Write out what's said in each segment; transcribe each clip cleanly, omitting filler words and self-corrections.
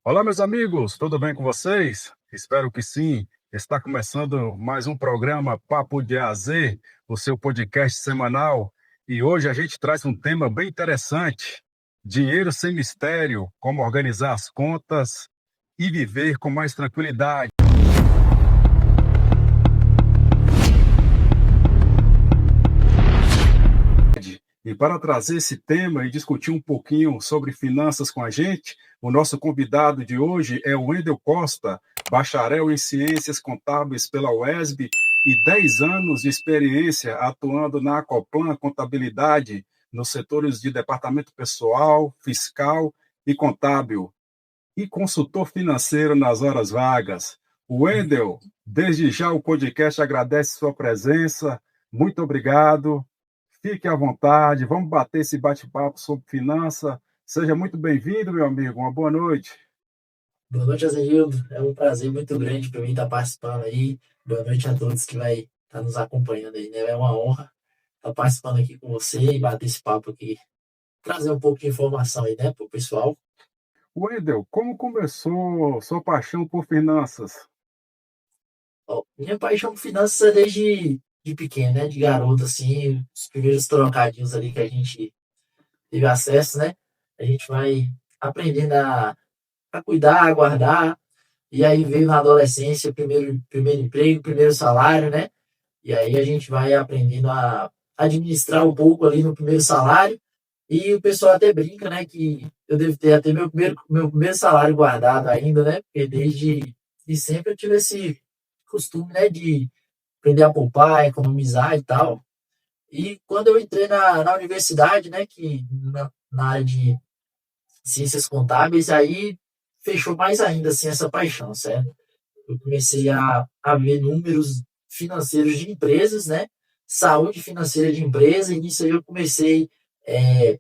Olá, meus amigos, tudo bem com vocês? Espero que sim. Está começando mais um programa Papo de A a Z, o seu podcast semanal. E hoje a gente traz um tema bem interessante: dinheiro sem mistério, como organizar as contas e viver com mais tranquilidade. E para trazer esse tema e discutir um pouquinho sobre finanças com a gente, o nosso convidado de hoje é o Wendel Costa, bacharel em Ciências Contábeis pela UESB e 10 anos de experiência atuando na Acoplan Contabilidade nos setores de departamento pessoal, fiscal e contábil, e consultor financeiro nas horas vagas. Wendel, desde já o podcast agradece sua presença. Muito obrigado. Fique à vontade, vamos bater esse bate-papo sobre finança. Seja muito bem-vindo, meu amigo. Uma boa noite. Boa noite, Azenildo. É um prazer muito grande para mim estar participando aí. Boa noite a todos que vai estar nos acompanhando aí, né? É uma honra estar participando aqui com você e bater esse papo aqui. Trazer um pouco de informação aí, né, para o pessoal. Wendel, como começou sua paixão por finanças? Ó, minha paixão por finanças é desde de pequeno, né? De garoto, assim, os primeiros trocadinhos ali que a gente teve acesso, né? A gente vai aprendendo a cuidar, a guardar. E aí veio na adolescência, primeiro emprego, primeiro salário, né? E aí a gente vai aprendendo a administrar um pouco ali no primeiro salário. E o pessoal até brinca, né, que eu devo ter até meu primeiro salário guardado ainda, né? Porque desde de sempre eu tive esse costume, né, de aprender a poupar, economizar e tal. E quando eu entrei na universidade, né, que na área de ciências contábeis, aí fechou mais ainda assim essa paixão, certo? Eu comecei a ver números financeiros de empresas, né? Saúde financeira de empresa, e nisso aí eu comecei é,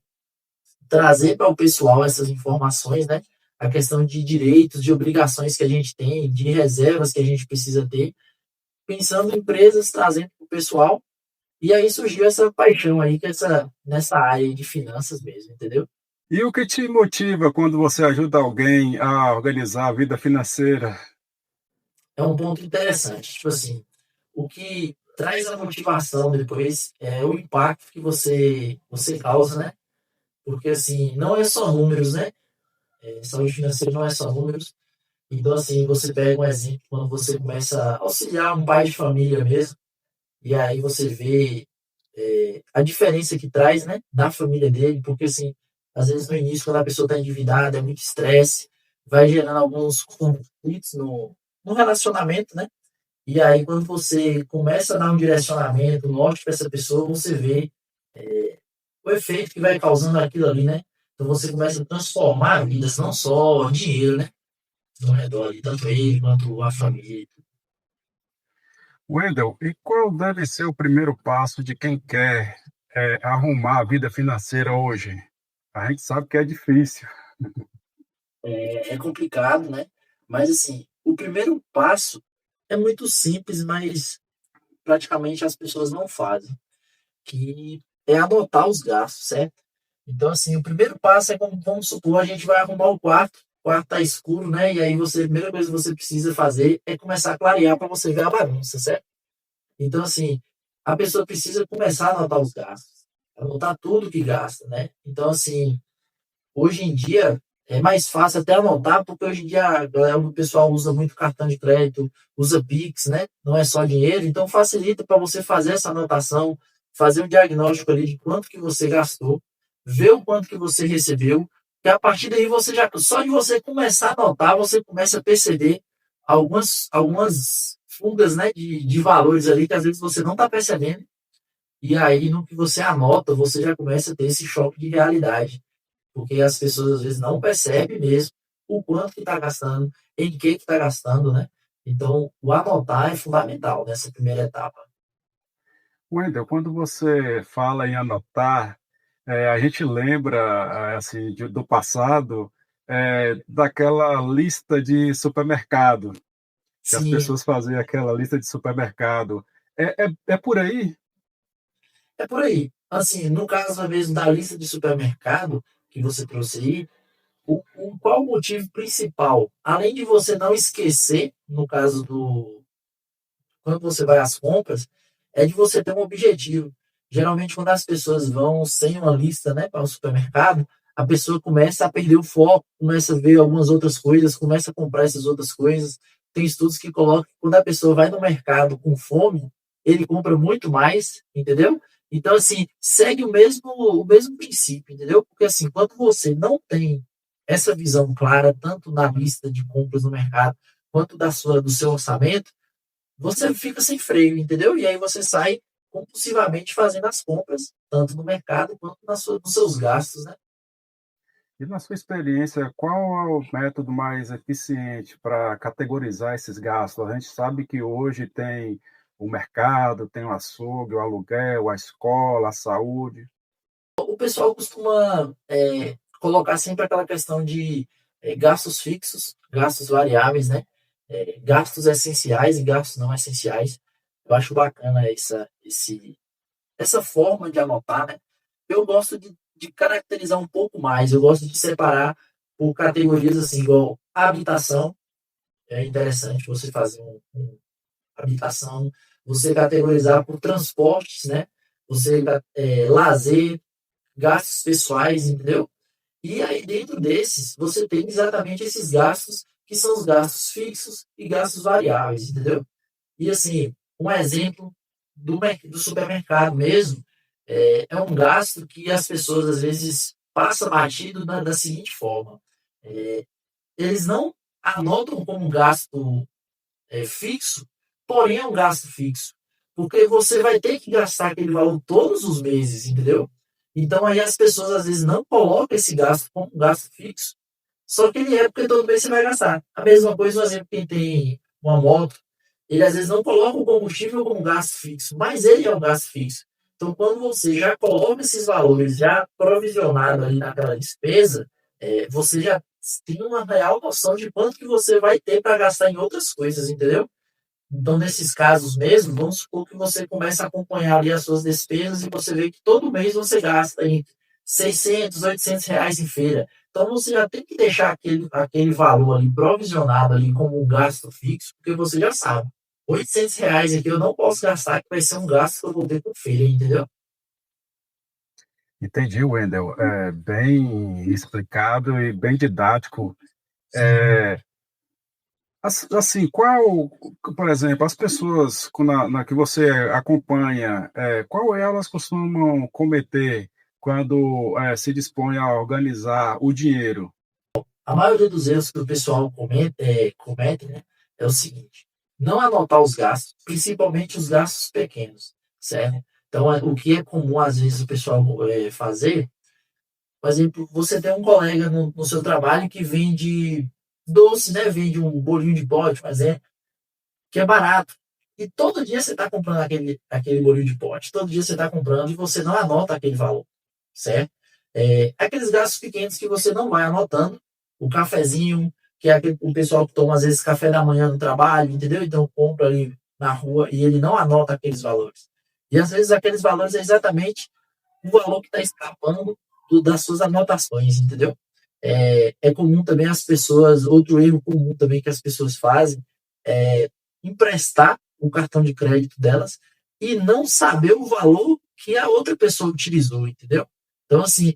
trazer para o pessoal essas informações, né? A questão de direitos, de obrigações que a gente tem, de reservas que a gente precisa ter, pensando em empresas, trazendo para o pessoal, e aí surgiu essa paixão aí, nessa área de finanças mesmo, entendeu? E o que te motiva quando você ajuda alguém a organizar a vida financeira? É um ponto interessante. Tipo assim, o que traz a motivação depois é o impacto que você causa, né? Porque assim, não é só números, né? Saúde financeira não é só números. Então, assim, você pega um exemplo quando você começa a auxiliar um pai de família mesmo, e aí você vê a diferença que traz, né, da família dele, porque assim, às vezes no início, quando a pessoa está endividada, é muito estresse, vai gerando alguns conflitos no relacionamento, né? E aí, quando você começa a dar um direcionamento, um norte para essa pessoa, você vê o efeito que vai causando aquilo ali, né? Então você começa a transformar vidas, não só dinheiro, né? No redor ali, tanto ele quanto a família. Wendel, e qual deve ser o primeiro passo de quem quer arrumar a vida financeira hoje? A gente sabe que é difícil. É complicado, né? Mas assim, o primeiro passo é muito simples, mas praticamente as pessoas não fazem, que é anotar os gastos, certo? Então, assim, o primeiro passo é como, vamos supor, a gente vai arrumar o quarto tá escuro, né? E aí a primeira coisa que você precisa fazer é começar a clarear para você ver a bagunça, certo? Então, assim, a pessoa precisa começar a anotar os gastos, anotar tudo que gasta, né? Então, assim, hoje em dia é mais fácil até anotar, porque hoje em dia o pessoal usa muito cartão de crédito, usa Pix, né? Não é só dinheiro, então facilita para você fazer essa anotação, fazer um diagnóstico ali de quanto que você gastou, ver o quanto que você recebeu, e a partir daí você já, só de você começar a anotar, você começa a perceber algumas fugas, né, de valores ali que às vezes você não está percebendo, e aí no que você anota, você já começa a ter esse choque de realidade, porque as pessoas às vezes não percebem mesmo o quanto que está gastando, em que está gastando, né? Então, o anotar é fundamental nessa primeira etapa. Wendel, quando você fala em anotar, a gente lembra assim do passado, daquela lista de supermercado, que as Sim, pessoas faziam aquela lista de supermercado. É por aí? é por aí. Assim, no caso mesmo da lista de supermercado que você trouxe aí, Qual o motivo principal? Além de você não esquecer, no caso do quando você vai às compras, é de você ter um objetivo. Geralmente, quando as pessoas vão sem uma lista, né, para o supermercado, a pessoa começa a perder o foco, começa a ver algumas outras coisas, começa a comprar essas outras coisas. Tem estudos que colocam que quando a pessoa vai no mercado com fome, ele compra muito mais, entendeu? Então, assim, segue o mesmo princípio, entendeu? Porque, assim, quando você não tem essa visão clara, tanto na lista de compras no mercado, quanto do seu orçamento, você fica sem freio, entendeu? E aí você sai compulsivamente fazendo as compras, tanto no mercado quanto nos seus gastos, né? E na sua experiência, qual é o método mais eficiente para categorizar esses gastos? A gente sabe que hoje tem o mercado, tem o açougue, o aluguel, a escola, a saúde. O pessoal costuma colocar sempre aquela questão de gastos fixos, gastos variáveis, né? Gastos essenciais e gastos não essenciais. Eu acho bacana essa forma de anotar, né? Eu gosto de caracterizar um pouco mais, eu gosto de separar por categorias assim, igual habitação. É interessante você fazer habitação, você categorizar por transportes, né? Você lazer, gastos pessoais, entendeu? E aí dentro desses, você tem exatamente esses gastos que são os gastos fixos e gastos variáveis, entendeu? E assim, um exemplo do supermercado mesmo, é um gasto que as pessoas às vezes passam batido da seguinte forma: é, eles não anotam como gasto fixo, porém é um gasto fixo, porque você vai ter que gastar aquele valor todos os meses, entendeu? Então aí as pessoas às vezes não colocam esse gasto como um gasto fixo, só que ele é porque todo mês você vai gastar. A mesma coisa, por exemplo, quem tem uma moto, ele às vezes não coloca o combustível como gasto fixo, mas ele é um gasto fixo. Então, quando você já coloca esses valores já provisionado ali naquela despesa, você já tem uma real noção de quanto que você vai ter para gastar em outras coisas, entendeu? Então, nesses casos mesmo, vamos supor que você começa a acompanhar ali as suas despesas e você vê que todo mês você gasta entre 600, R$ 800 em feira. Então, você já tem que deixar aquele valor ali provisionado ali como um gasto fixo, porque você já sabe. R$ 800 aqui eu não posso gastar, que vai ser um gasto que eu vou ter com feira, entendeu? Entendi, Wendel. É bem explicado e bem didático. Sim. Assim, por exemplo, as pessoas que você acompanha, qual elas costumam cometer quando se dispõe a organizar o dinheiro? A maioria dos erros que o pessoal comete, né, é o seguinte: não anotar os gastos, principalmente os gastos pequenos, certo? Então, o que é comum às vezes o pessoal fazer, por exemplo, você tem um colega no seu trabalho que vende doce, né? Vende um bolinho de pote, por exemplo, que é barato. E todo dia você está comprando aquele bolinho de pote, todo dia você está comprando e você não anota aquele valor, certo? Aqueles gastos pequenos que você não vai anotando, o cafezinho, que é o pessoal que toma às vezes café da manhã no trabalho, entendeu? Então compra ali na rua e ele não anota aqueles valores. E às vezes aqueles valores é exatamente o valor que está escapando das suas anotações, entendeu? É comum também as pessoas, outro erro comum também que as pessoas fazem é emprestar o cartão de crédito delas e não saber o valor que a outra pessoa utilizou, entendeu? Então, assim,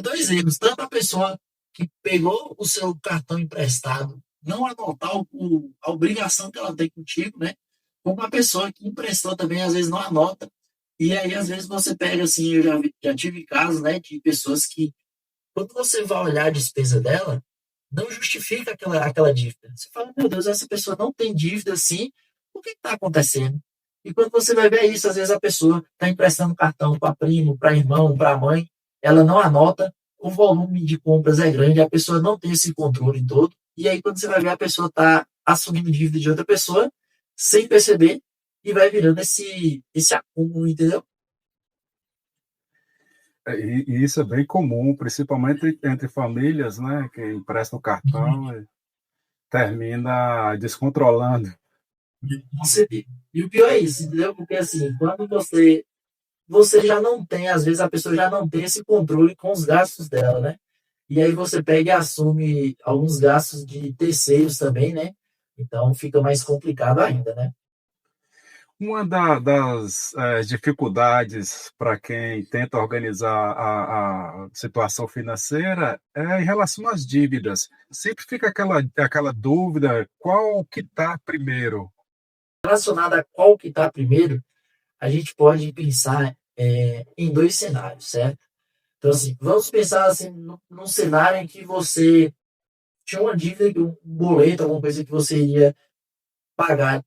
dois erros. Tanto a pessoa que pegou o seu cartão emprestado não anotar a obrigação que ela tem contigo, né? Como a pessoa que emprestou também, às vezes, não anota. E aí, às vezes, você pega, assim, eu já tive casos, né, de pessoas que, quando você vai olhar a despesa dela, não justifica aquela dívida. Você fala, meu Deus, essa pessoa não tem dívida assim, o que está acontecendo? E quando você vai ver isso, às vezes a pessoa está emprestando cartão para primo, para irmão, para mãe, ela não anota, o volume de compras é grande, a pessoa não tem esse controle todo, e aí quando você vai ver, a pessoa está assumindo dívida de outra pessoa, sem perceber, e vai virando esse acúmulo, entendeu? E isso é bem comum, principalmente entre famílias, né, que emprestam cartão e termina descontrolando. Com certeza. E o pior é isso, entendeu? Porque assim, quando você já não tem, às vezes a pessoa já não tem esse controle com os gastos dela, né? e aí você pega e assume alguns gastos de terceiros também, né? Então fica mais complicado ainda, né? Uma das dificuldades para quem tenta organizar a situação financeira é em relação às dívidas. Sempre fica aquela dúvida, qual que está primeiro? Relacionado a qual que está primeiro, a gente pode pensar em dois cenários, certo? Então, assim, vamos pensar assim, num cenário em que você tinha uma dívida, um boleto, alguma coisa que você iria pagar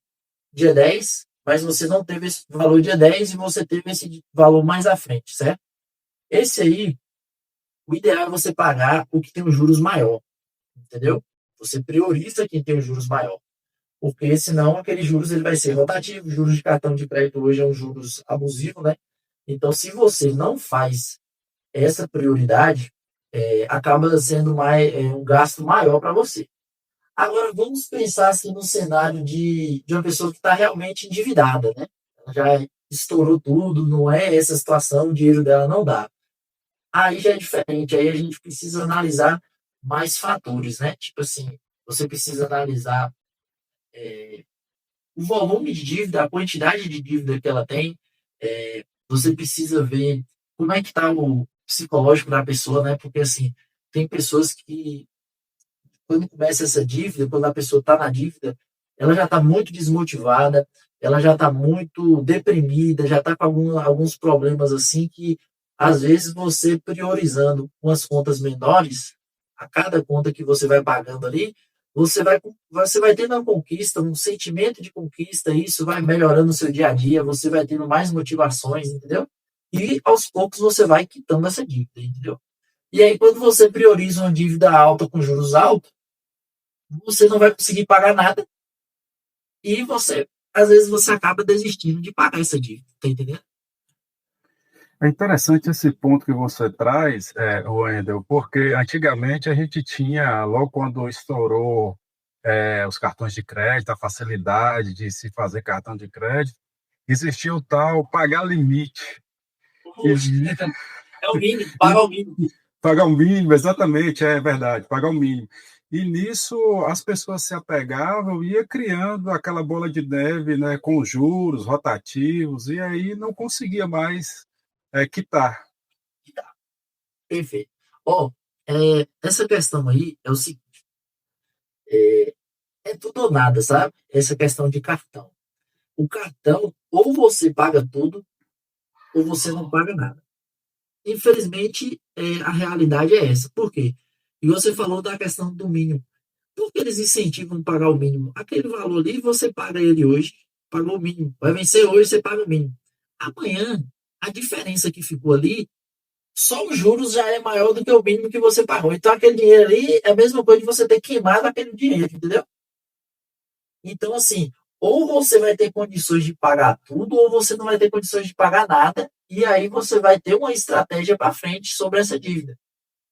dia 10, mas você não teve esse valor dia 10 e você teve esse valor mais à frente, certo? Esse aí, o ideal é você pagar o que tem os juros maior, entendeu? Você prioriza quem tem os juros maior, porque senão aquele juros ele vai ser rotativo, juros de cartão de crédito hoje é um juros abusivo, né? Então, se você não faz essa prioridade, acaba sendo um gasto maior para você. Agora, vamos pensar assim, no cenário de uma pessoa que está realmente endividada, né? Ela já estourou tudo, não é essa situação, o dinheiro dela não dá. Aí já é diferente, aí a gente precisa analisar mais fatores, né? Tipo assim, você precisa analisar o volume de dívida, a quantidade de dívida que ela tem, você precisa ver como é que está o psicológico da pessoa, né? Porque assim, tem pessoas que quando começa essa dívida, quando a pessoa está na dívida, ela já está muito desmotivada, ela já está muito deprimida, já está com alguns problemas assim que, às vezes, você priorizando umas contas menores, a cada conta que você vai pagando ali, você vai tendo uma conquista, um sentimento de conquista, e isso vai melhorando o seu dia a dia, você vai tendo mais motivações, entendeu? E aos poucos você vai quitando essa dívida, entendeu? E aí, quando você prioriza uma dívida alta com juros altos, você não vai conseguir pagar nada e às vezes, você acaba desistindo de pagar essa dívida, tá entendendo? É interessante esse ponto que você traz, Wendel, porque antigamente a gente tinha, logo quando estourou os cartões de crédito, a facilidade de se fazer cartão de crédito, existia o tal pagar limite. E, Poxa, é o mínimo, e pagar o mínimo. pagar o mínimo, exatamente, é verdade, pagar o mínimo. E nisso as pessoas se apegavam e ia criando aquela bola de neve, né, com juros rotativos, e aí não conseguia mais quitar. Tá, perfeito. Ó, essa questão aí é o seguinte, é tudo ou nada, sabe? Essa questão de cartão. O cartão, ou você paga tudo, ou você não paga nada. Infelizmente, a realidade é essa. Por quê? E você falou da questão do mínimo. Por que eles incentivam pagar o mínimo? Aquele valor ali, você paga ele hoje, pagou o mínimo. Vai vencer hoje, você paga o mínimo. Amanhã, a diferença que ficou ali, só os juros já é maior do que o mínimo que você pagou. Então, aquele dinheiro ali é a mesma coisa de você ter queimado aquele dinheiro, entendeu? Então, assim, ou você vai ter condições de pagar tudo, ou você não vai ter condições de pagar nada, e aí você vai ter uma estratégia para frente sobre essa dívida.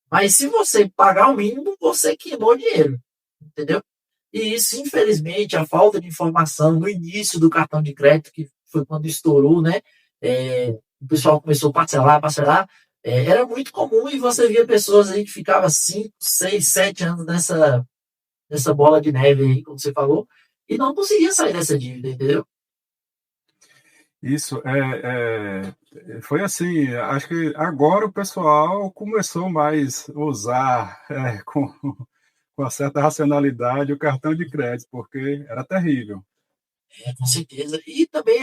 Mas se você pagar o mínimo, você queimou dinheiro, entendeu? E isso, infelizmente, a falta de informação no início do cartão de crédito, que foi quando estourou, né? O pessoal começou a parcelar, parcelar. Era muito comum e você via pessoas aí que ficavam 5, 6, 7 anos nessa bola de neve aí, como você falou, e não conseguia sair dessa dívida, entendeu? Isso foi assim. Acho que agora o pessoal começou mais a usar com uma certa racionalidade o cartão de crédito, porque era terrível. Com certeza. E também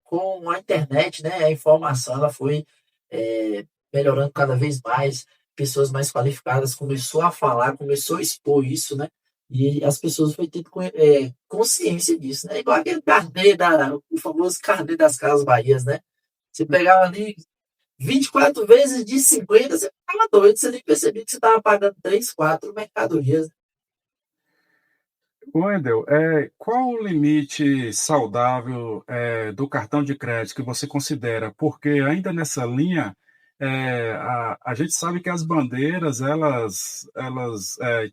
com a internet, né, a informação ela foi melhorando cada vez mais, pessoas mais qualificadas começou a falar, começou a expor isso, né? E as pessoas foi tendo consciência disso, né? Igual aquele o famoso carnê das Casas Bahias, né? Você pegava ali 24 vezes de 50, você ficava doido, você nem percebia que você estava pagando 3, 4 mercadorias. Wendel, qual o limite saudável do cartão de crédito que você considera? Porque ainda nessa linha, a gente sabe que as bandeiras elas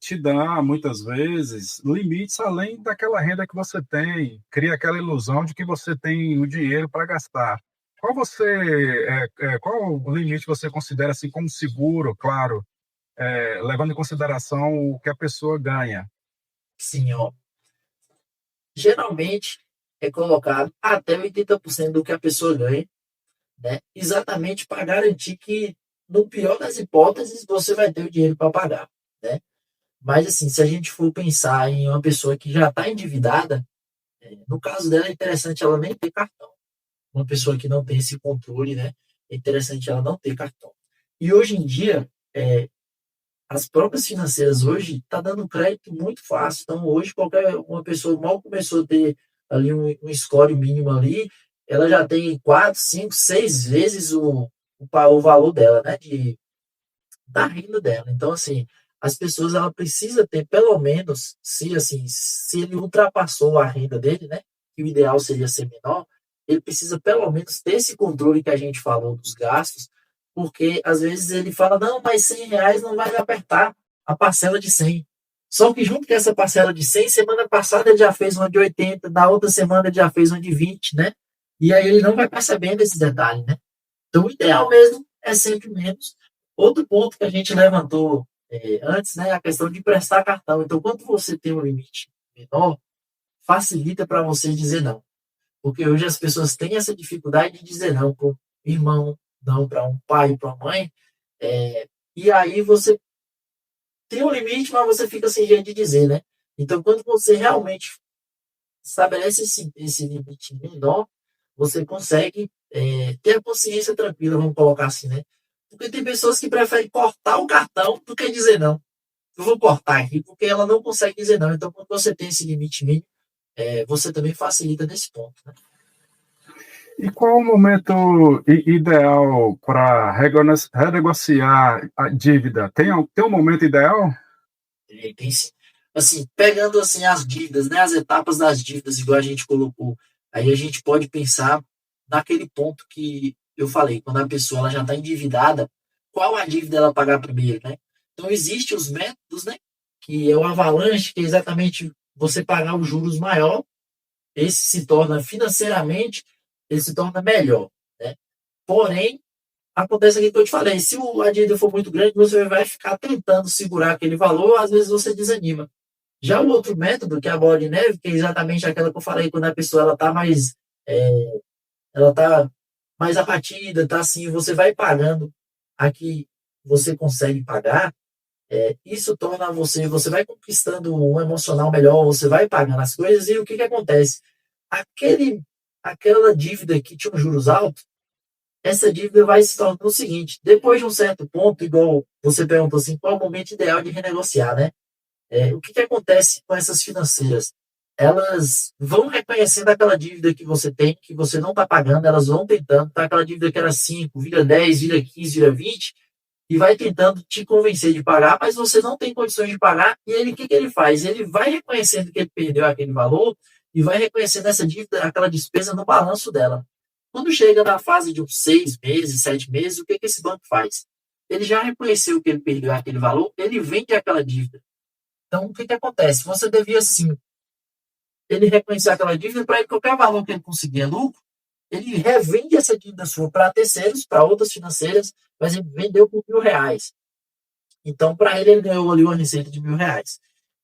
te dão muitas vezes limites além daquela renda que você tem, cria aquela ilusão de que você tem o dinheiro para gastar. Qual o limite você considera assim como seguro, claro? levando em consideração o que a pessoa ganha. Sim, ó. Geralmente é colocado até 80% do que a pessoa ganha, né? Exatamente para garantir que, no pior das hipóteses, você vai ter o dinheiro para pagar, né? Mas, assim, se a gente for pensar em uma pessoa que já está endividada, no caso dela é interessante ela nem ter cartão. Uma pessoa que não tem esse controle, né? É interessante ela não ter cartão. E hoje em dia, as próprias financeiras hoje tá dando crédito muito fácil. Então, hoje, qualquer uma pessoa mal começou a ter ali um score mínimo ali, ela já tem 4, 5, 6 vezes o valor dela, né? Da renda dela. Então, assim, as pessoas ela precisa ter pelo menos, se assim, se ele ultrapassou a renda dele, né? Que o ideal seria ser menor, ele precisa pelo menos ter esse controle que a gente falou dos gastos, porque às vezes ele fala, não, mas R$ 100 não vai me apertar a parcela de 100. Só que junto com essa parcela de 100, semana passada ele já fez uma de 80, na outra semana ele já fez uma de 20, né? E aí ele não vai percebendo esse detalhe, né? Então o ideal mesmo é sempre menos. Outro ponto que a gente levantou antes, né, é a questão de emprestar cartão. Então, quando você tem um limite menor, facilita para você dizer não. Porque hoje as pessoas têm essa dificuldade de dizer não para um irmão, não para um pai, para uma mãe. E aí você tem um limite, mas você fica sem jeito de dizer, né? Então, quando você realmente estabelece esse limite menor, você consegue ter a consciência tranquila, vamos colocar assim, né? Porque tem pessoas que preferem cortar o cartão do que dizer não. Eu vou cortar aqui porque ela não consegue dizer não. Então, quando você tem esse limite mínimo, você também facilita nesse ponto, né? E qual o momento ideal para renegociar a dívida? Tem um momento ideal? Tem sim. Assim, pegando assim as dívidas, né, as etapas das dívidas, igual a gente colocou, aí a gente pode pensar naquele ponto que eu falei, quando a pessoa ela já está endividada, qual a dívida ela pagar primeiro, né? Então, existem os métodos, né, que é o avalanche, que é exatamente você pagar os juros maior, esse se torna financeiramente, ele se torna melhor, né? Porém, acontece aquilo que eu te falei, se a dívida for muito grande, você vai ficar tentando segurar aquele valor, às vezes você desanima. Já o outro método, que é a bola de neve, que é exatamente aquela que eu falei, quando a pessoa ela tá mais abatida, tá assim, você vai pagando a que você consegue pagar, isso torna você vai conquistando um emocional melhor, você vai pagando as coisas, e o que que acontece? Aquela dívida que tinha um juros altos, essa dívida vai se tornar o seguinte, depois de um certo ponto, igual você perguntou assim, qual é o momento ideal de renegociar, né? O que que acontece com essas financeiras? Elas vão reconhecendo aquela dívida que você tem, que você não está pagando, elas vão tentando, tá? Aquela dívida que era 5, vira 10, vira 15, vira 20, e vai tentando te convencer de pagar, mas você não tem condições de pagar, e ele, o que que ele faz? Ele vai reconhecendo que ele perdeu aquele valor, e vai reconhecendo essa dívida, aquela despesa no balanço dela. Quando chega na fase de uns 6 meses, 7 meses, o que que esse banco faz? Ele já reconheceu que ele perdeu aquele valor, ele vende aquela dívida. Então, o que que acontece? Você devia, sim, ele reconhecer aquela dívida, para qualquer valor que ele conseguir lucro, ele revende essa dívida sua para terceiros, para outras financeiras, mas ele vendeu por R$ 1.000. Então, para ele ganhou ali uma receita de R$ 1.000.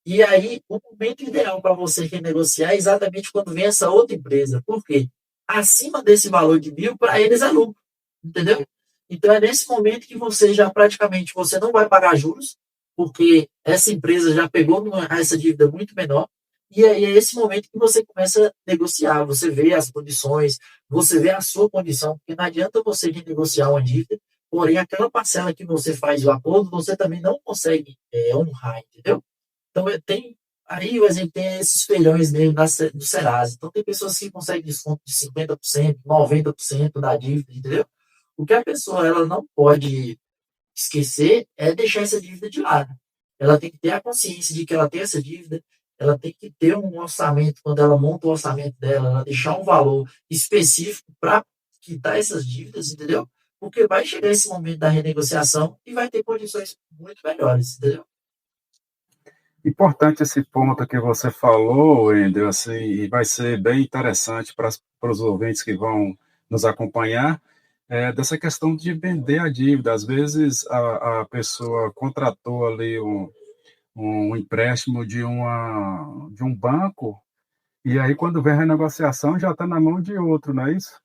E aí, o momento ideal para você renegociar é exatamente quando vem essa outra empresa. Por quê? Acima desse valor de 1.000, para eles é lucro. Entendeu? Então, é nesse momento que você já praticamente você não vai pagar juros, porque essa empresa já pegou essa dívida muito menor. E aí é esse momento que você começa a negociar. Você vê as condições, você vê a sua condição, porque não adianta você renegociar uma dívida, porém aquela parcela que você faz o acordo, você também não consegue honrar, entendeu? Então, tem aí o exemplo tem esses feirões mesmo do Serasa. Então, tem pessoas que conseguem desconto de 50%, 90% da dívida, entendeu? O que a pessoa ela não pode esquecer é deixar essa dívida de lado. Ela tem que ter a consciência de que ela tem essa dívida, ela tem que ter um orçamento, quando ela monta o orçamento dela, ela deixar um valor específico para quitar essas dívidas, entendeu? Porque vai chegar esse momento da renegociação e vai ter condições muito melhores, entendeu? Importante esse ponto que você falou, Wendel, assim, e vai ser bem interessante para os ouvintes que vão nos acompanhar. dessa questão de vender a dívida. Às vezes a pessoa contratou ali um empréstimo de um banco, e aí quando vem a renegociação já está na mão de outro, não é isso?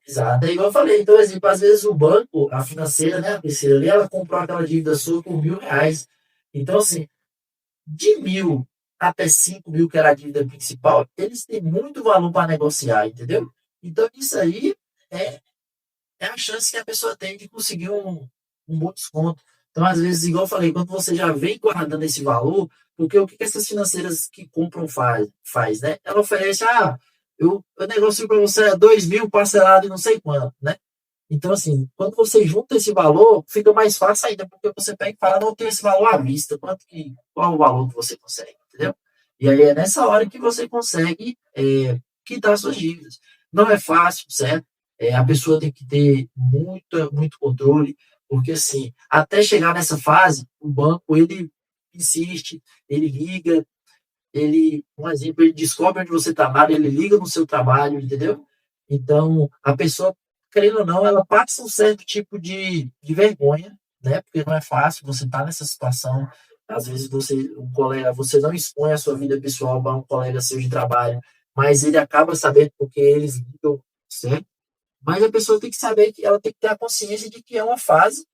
Exato, é igual eu falei. Então, exemplo, às vezes o banco, a financeira, né, a terceira ali, ela comprou aquela dívida sua por R$ 1.000. Então, assim, de 1.000 até 5.000, que era a dívida principal, eles têm muito valor para negociar, entendeu? Então, isso aí é, é a chance que a pessoa tem de conseguir um bom desconto. Então, às vezes, igual eu falei, quando você já vem guardando esse valor, porque o que essas financeiras que compram faz, né? Ela oferece, eu negocio para você 2.000 parcelado e não sei quanto, né? Então, assim, quando você junta esse valor, fica mais fácil ainda, porque você pega e fala, não, tem esse valor à vista, qual é o valor que você consegue, entendeu? E aí é nessa hora que você consegue quitar suas dívidas. Não é fácil, certo? A pessoa tem que ter muito controle, porque assim, até chegar nessa fase, o banco, ele insiste, ele liga, um exemplo, ele descobre onde você trabalha, ele liga no seu trabalho, entendeu? Então, a pessoa, querendo ou não, ela passa um certo tipo de vergonha, né? Porque não é fácil você estar nessa situação. Às vezes um colega, você não expõe a sua vida pessoal para um colega seu de trabalho, mas ele acaba sabendo porque eles ligam, certo? Mas a pessoa tem que saber que ela tem que ter a consciência de que é uma fase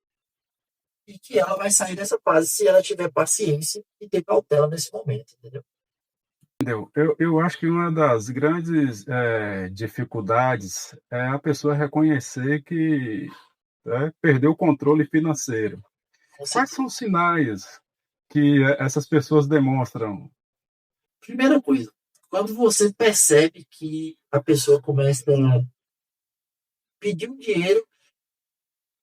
e que ela vai sair dessa fase se ela tiver paciência e ter cautela nesse momento, entendeu? Entendeu? Eu acho que uma das grandes dificuldades é a pessoa reconhecer que perdeu o controle financeiro. Com Quais certeza. são os sinais que essas pessoas demonstram? Primeira coisa, quando você percebe que a pessoa começa a pedir um dinheiro,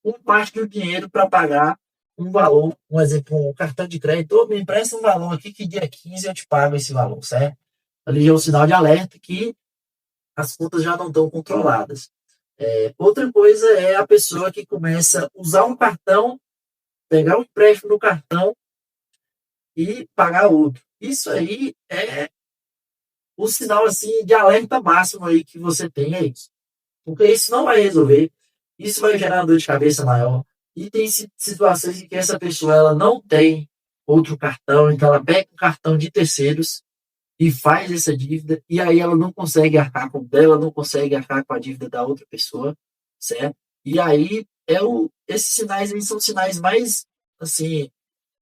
uma parte do dinheiro para pagar um valor, um exemplo, um cartão de crédito, ou me empresta um valor aqui que dia 15 eu te pago esse valor, certo? Ali é um sinal de alerta que as contas já não estão controladas. Outra coisa é a pessoa que começa a usar um cartão, pegar um empréstimo no cartão e pagar outro. Isso aí é o sinal assim de alerta máximo aí que você tem, é isso. Porque isso não vai resolver, isso vai gerar uma dor de cabeça maior. E tem situações em que essa pessoa ela não tem outro cartão, então ela pega um cartão de terceiros e faz essa dívida, e aí ela não consegue arcar com o dela, não consegue arcar com a dívida da outra pessoa, certo? E aí esses sinais aí são sinais mais assim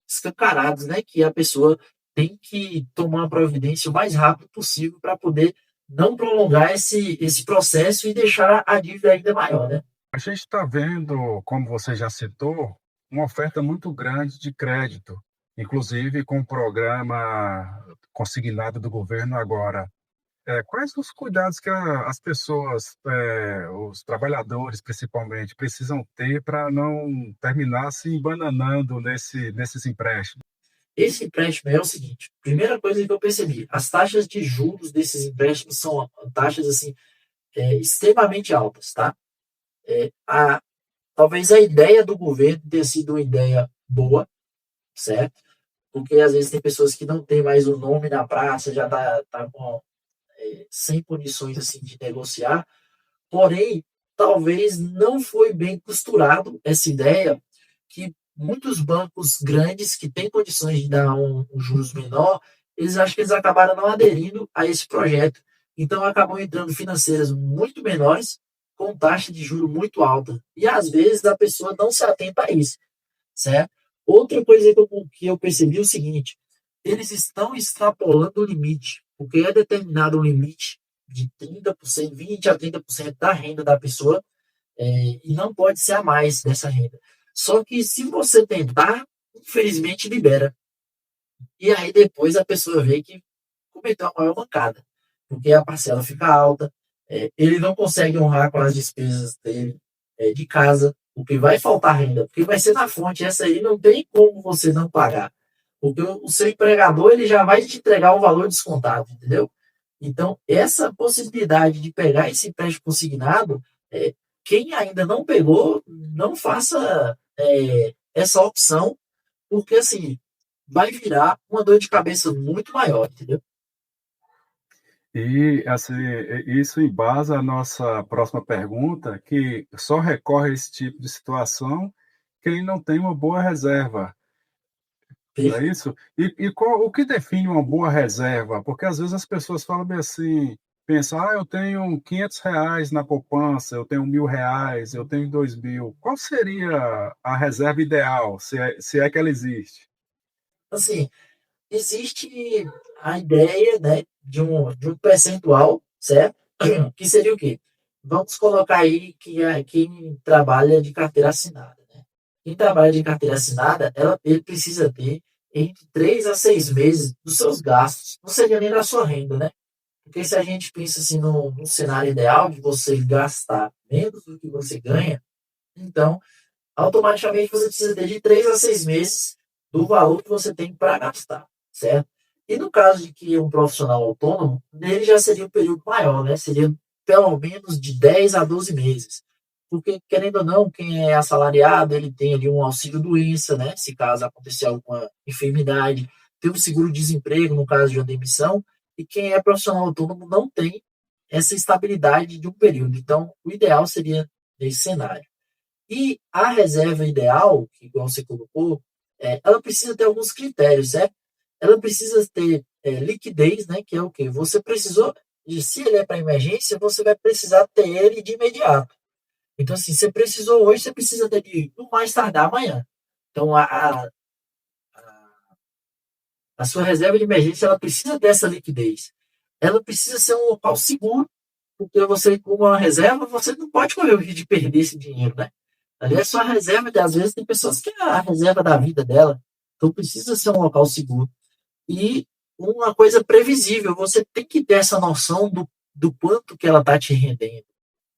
escancarados, né? Que a pessoa tem que tomar uma providência o mais rápido possível para poder não prolongar esse processo e deixar a dívida ainda maior, né? A gente está vendo, como você já citou, uma oferta muito grande de crédito, inclusive com o programa consignado do governo agora. Quais os cuidados que as pessoas, os trabalhadores principalmente, precisam ter para não terminar se embananando nesses empréstimos? Esse empréstimo é o seguinte: primeira coisa que eu percebi, as taxas de juros desses empréstimos são taxas assim extremamente altas, tá? Talvez a ideia do governo tenha sido uma ideia boa, certo? Porque às vezes tem pessoas que não têm mais o nome na praça, já tá com, sem condições assim de negociar. Porém, talvez não foi bem costurado essa ideia que muitos bancos grandes que têm condições de dar um juros menor, eles acham que eles acabaram não aderindo a esse projeto. Então acabam entrando financeiras muito menores com taxa de juro muito alta. E às vezes a pessoa não se atenta a isso, certo? Outra coisa que eu percebi é o seguinte: eles estão extrapolando o limite, porque é determinado um limite de 30%, 20 a 30% da renda da pessoa, e não pode ser a mais dessa renda. Só que se você tentar, infelizmente libera. E aí depois a pessoa vê que cometeu a maior mancada, porque a parcela fica alta, ele não consegue honrar com as despesas dele, de casa, porque vai faltar renda, porque vai ser na fonte, essa aí não tem como você não pagar, porque o seu empregador ele já vai te entregar o valor descontado, entendeu? Então, essa possibilidade de pegar esse empréstimo consignado, quem ainda não pegou, não faça essa opção, porque assim, vai virar uma dor de cabeça muito maior, entendeu? E, assim, isso embasa a nossa próxima pergunta, que só recorre a esse tipo de situação quem não tem uma boa reserva, não é isso? E qual o que define uma boa reserva? Porque às vezes as pessoas falam bem assim, pensam: "Ah, eu tenho R$ 500 na poupança, eu tenho R$ 1.000, eu tenho 2.000". Qual seria a reserva ideal, se é que ela existe? Assim, existe a ideia, né, de um percentual, certo? Que seria o quê? Vamos colocar aí que quem trabalha de carteira assinada, né? Quem trabalha de carteira assinada, ele precisa ter entre 3 a 6 meses dos seus gastos. Não seria nem da sua renda, né? Porque se a gente pensa assim no cenário ideal de você gastar menos do que você ganha, então automaticamente você precisa ter de 3 a 6 meses do valor que você tem para gastar, certo? E no caso de que um profissional autônomo, nele já seria um período maior, né? Seria pelo menos de 10 a 12 meses. Porque, querendo ou não, quem é assalariado, ele tem ali um auxílio-doença, né? Se caso acontecer alguma enfermidade, tem um seguro-desemprego no caso de uma demissão, e quem é profissional autônomo não tem essa estabilidade de um período. Então, o ideal seria nesse cenário. E a reserva ideal, que igual você colocou, ela precisa ter alguns critérios, certo? Ela precisa ter liquidez, né? Que é o quê? Você precisou, se ele é para emergência, você vai precisar ter ele de imediato. Então, assim, você precisou hoje, você precisa ter de, no mais tardar amanhã. Então, a sua reserva de emergência, ela precisa dessa liquidez. Ela precisa ser um local seguro, porque você, com uma reserva, você não pode correr o risco de perder esse dinheiro, né? Ali é só a reserva, às vezes tem pessoas que é a reserva da vida dela. Então precisa ser um local seguro. E uma coisa previsível, você tem que ter essa noção do quanto que ela está te rendendo.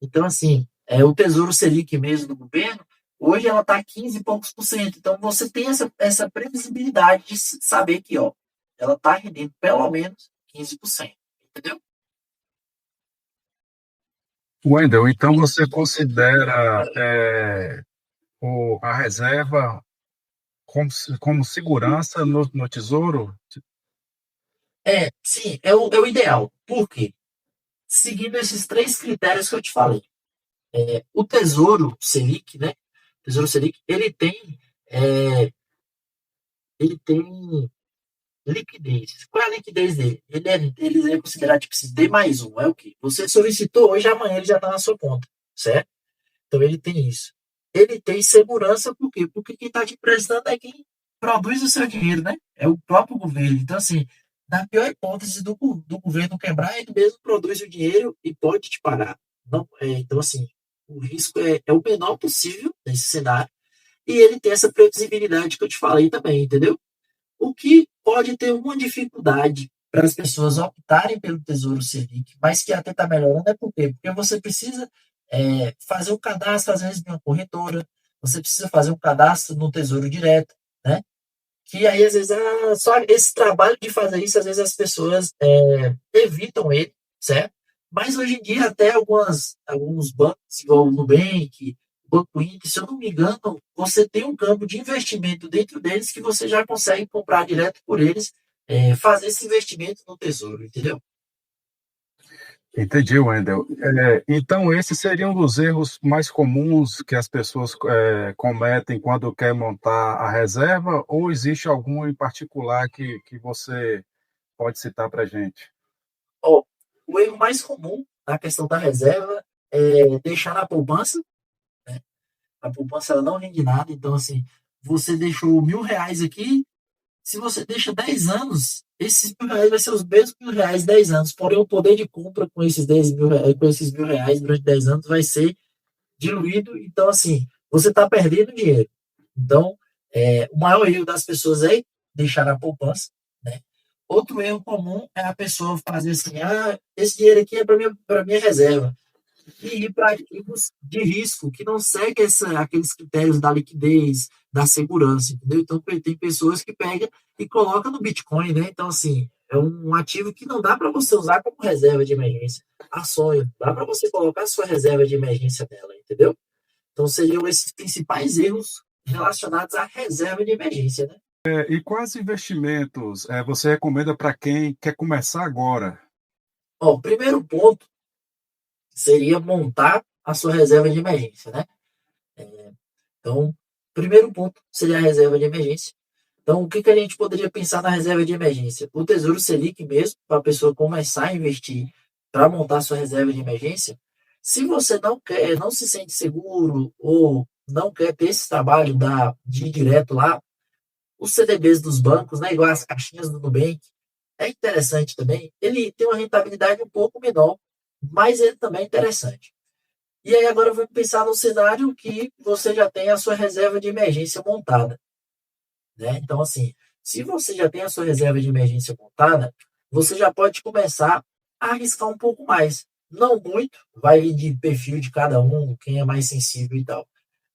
Então, assim, o Tesouro Selic mesmo do governo, hoje ela está 15 e poucos por cento. Então você tem essa previsibilidade de saber que, ó, ela está rendendo pelo menos 15%. Entendeu? Wendel, então você considera, a reserva como segurança no tesouro? Sim, é o ideal. Por quê? Seguindo esses três critérios que eu te falei. O Tesouro Selic, né? Tesouro Selic, é, ele tem liquidez. Qual é a liquidez dele? Ele é considerado tipo assim, D mais um. É o quê? Você solicitou hoje, amanhã ele já está na sua conta, certo? Então ele tem isso. Ele tem segurança, por quê? Porque quem está te emprestando é quem produz o seu dinheiro, né? É o próprio governo. Então, assim, na pior hipótese do governo quebrar, ele mesmo produz o dinheiro e pode te pagar. Não, então, assim, o risco é o menor possível nesse cenário. E ele tem essa previsibilidade que eu te falei também, entendeu? O que pode ter uma dificuldade para as pessoas optarem pelo Tesouro Selic, mas que até está melhorando, é por quê? Porque você precisa fazer um cadastro, às vezes, em uma corretora, você precisa fazer um cadastro no Tesouro Direto, né? Que aí, às vezes, só esse trabalho de fazer isso, às vezes as pessoas evitam ele, certo? Mas hoje em dia, até alguns bancos, igual o Nubank, o Banco Inter, se eu não me engano, você tem um campo de investimento dentro deles que você já consegue comprar direto por eles, fazer esse investimento no tesouro, entendeu? Entendi, Wendel. Então, esse seria um dos erros mais comuns que as pessoas cometem quando quer montar a reserva, ou existe algum em particular que você pode citar para a gente? Ó, o erro mais comum na questão da reserva é deixar na poupança, né? A poupança ela não rende nada, então assim, você deixou R$ 1.000 aqui, se você deixa 10 anos, esses R$ 1.000 vai ser os mesmos R$ 1.000 10 anos, porém o poder de compra com esses 10 mil, com esses R$ 1.000 durante 10 anos vai ser diluído, então assim, você está perdendo dinheiro. Então, o maior erro das pessoas é deixar na poupança, né? Outro erro comum é a pessoa fazer assim, esse dinheiro aqui é para minha reserva e ir para ativos de risco que não seguem aqueles critérios da liquidez, da segurança, entendeu? Então, tem pessoas que pegam e colocam no Bitcoin, né? Então, assim, é um ativo que não dá para você usar como reserva de emergência. A sonho, dá para você colocar a sua reserva de emergência nela, entendeu? Então, seriam esses principais erros relacionados à reserva de emergência, né? E quais investimentos você recomenda para quem quer começar agora? Ó, o primeiro ponto seria montar a sua reserva de emergência, né? Então, primeiro ponto seria a reserva de emergência. Então, o que, que a gente poderia pensar na reserva de emergência? O Tesouro Selic mesmo, para a pessoa começar a investir para montar sua reserva de emergência. Se você não quer, não se sente seguro ou não quer ter esse trabalho de ir direto lá, os CDBs dos bancos, né, igual as caixinhas do Nubank, é interessante também. Ele tem uma rentabilidade um pouco menor, mas ele também é interessante. E aí agora vamos pensar no cenário que você já tem a sua reserva de emergência montada, né? Então, assim, se você já tem a sua reserva de emergência montada, você já pode começar a arriscar um pouco mais. Não muito, vai de perfil de cada um, quem é mais sensível e tal.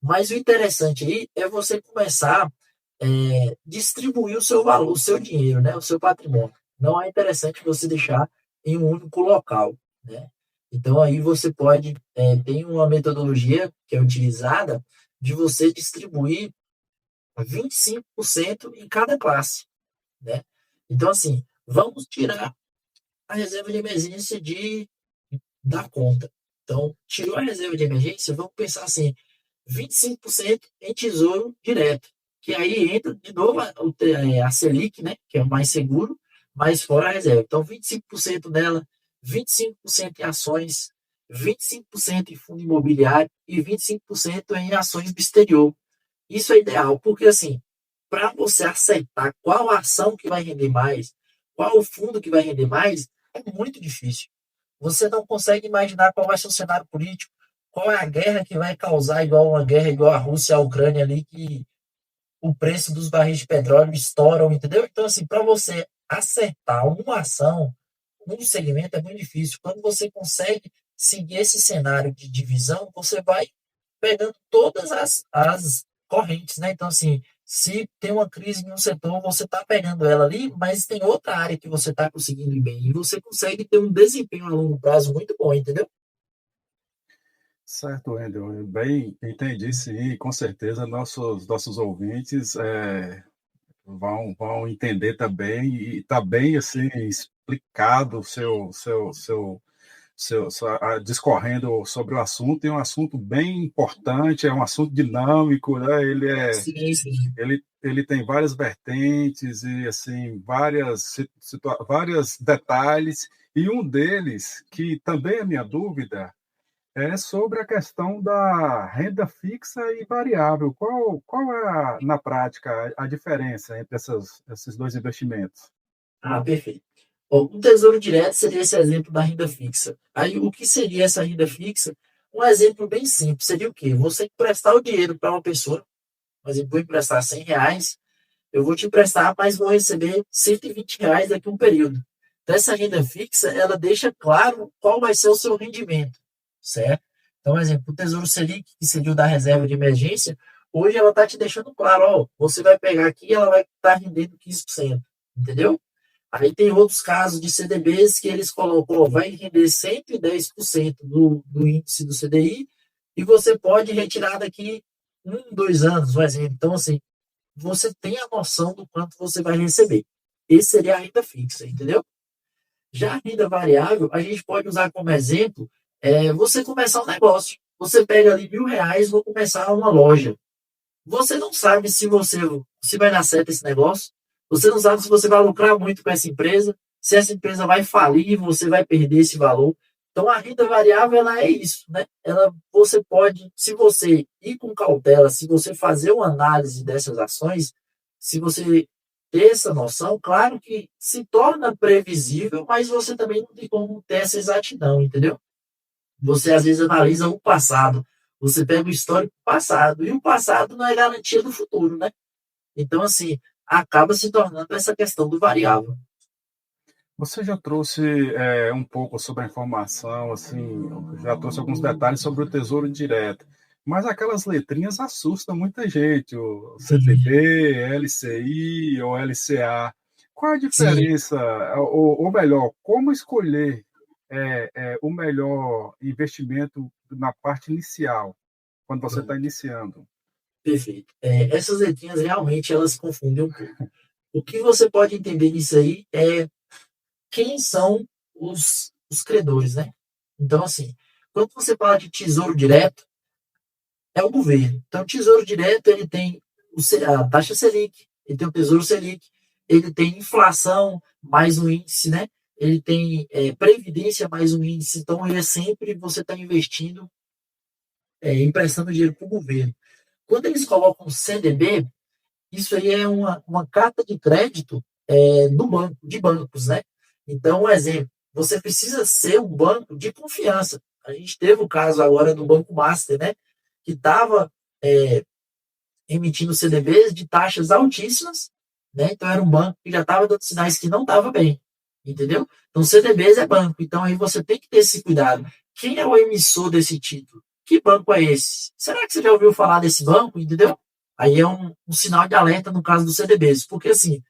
Mas o interessante aí é você começar distribuir o seu valor, o seu dinheiro, né? O seu patrimônio. Não é interessante você deixar em um único local, né? Então aí você pode, tem uma metodologia que é utilizada de você distribuir 25% em cada classe, né? Então, assim, vamos tirar a reserva de emergência da conta. Então, tirou a reserva de emergência, vamos pensar assim, 25% em tesouro direto, que aí entra de novo a Selic, né, que é o mais seguro, mas fora a reserva. Então, 25% dela, 25% em ações, 25% em fundo imobiliário e 25% em ações do exterior. Isso é ideal, porque assim, para você acertar qual ação que vai render mais, qual o fundo que vai render mais, é muito difícil. Você não consegue imaginar qual vai ser o cenário político, qual é a guerra que vai causar igual uma guerra igual a Rússia e a Ucrânia ali, que o preço dos barris de petróleo estouram, entendeu? Então, assim, para você acertar uma ação, um segmento é muito difícil. Quando você consegue seguir esse cenário de divisão, você vai pegando todas as correntes, né? Então, assim, se tem uma crise em um setor, você está pegando ela ali, mas tem outra área que você está conseguindo ir bem. E você consegue ter um desempenho a longo prazo muito bom, entendeu? Certo, Wendel. Eu bem entendi, sim, com certeza nossos ouvintes vão entender também e está bem assim explicado discorrendo sobre o assunto. É um assunto bem importante, é um assunto dinâmico, né? Sim, sim. Ele tem várias vertentes e assim vários detalhes, e um deles que também é minha dúvida é sobre a questão da renda fixa e variável. Qual é, na prática, a diferença entre esses dois investimentos? Ah, perfeito. Bom, o Tesouro Direto seria esse exemplo da renda fixa. Aí, o que seria essa renda fixa? Um exemplo bem simples seria o quê? Você emprestar o dinheiro para uma pessoa, por exemplo, vou emprestar R$ 100, eu vou te emprestar, mas vou receber R$ 120 daqui a um período. Então, essa renda fixa, ela deixa claro qual vai ser o seu rendimento, certo? Então, por exemplo, o Tesouro Selic, que seria o da reserva de emergência, hoje ela está te deixando claro, ó, você vai pegar aqui e ela vai estar rendendo 15%, entendeu? Aí tem outros casos de CDBs que eles colocam, ó, vai render 110% do índice do CDI e você pode retirar daqui 1, 2 anos, por exemplo. Então, assim, você tem a noção do quanto você vai receber. Esse seria a renda fixa, entendeu? Já a renda variável, a gente pode usar como exemplo você começar um negócio. Você pega ali R$ 1.000, vou começar uma loja. Você não sabe se vai dar certo esse negócio. Você não sabe se você vai lucrar muito com essa empresa, se essa empresa vai falir e você vai perder esse valor. Então a renda variável ela é isso, né? Você pode, se você ir com cautela, se você fazer uma análise dessas ações, se você ter essa noção, claro que se torna previsível, mas você também não tem como ter essa exatidão, entendeu? Você às vezes analisa o passado, você pega o histórico passado, e o passado não é garantia do futuro, né? Então, assim, acaba se tornando essa questão do variável. Você já trouxe um pouco sobre a informação, assim, já trouxe alguns detalhes sobre o Tesouro Direto, mas aquelas letrinhas assustam muita gente, o Sim, CDB, LCI ou LCA. Qual a sim. diferença, ou melhor, como escolher o melhor investimento na parte inicial, quando você está Pronto, iniciando? perfeito. Essas letrinhas realmente elas se confundem um pouco. O que você pode entender nisso aí é quem são os os credores, né? Então, assim, quando você fala de tesouro direto, é o governo. Então, o tesouro direto, ele tem a taxa Selic, ele tem o tesouro Selic, ele tem inflação mais um índice, né? Ele tem previdência mais um índice. Então, ele é sempre você está investindo, emprestando dinheiro para o governo. Quando eles colocam CDB, isso aí é uma carta de crédito do banco, de bancos, né? Então, um exemplo, você precisa ser um banco de confiança. A gente teve o caso agora do Banco Master, né? Que estava emitindo CDBs de taxas altíssimas, né? Então, era um banco que já estava dando sinais que não estava bem, entendeu? Então, CDBs é banco. Então, aí você tem que ter esse cuidado. Quem é o emissor desse título? Que banco é esse? Será que você já ouviu falar desse banco, entendeu? Aí é um sinal de alerta no caso dos CDBs, porque assim,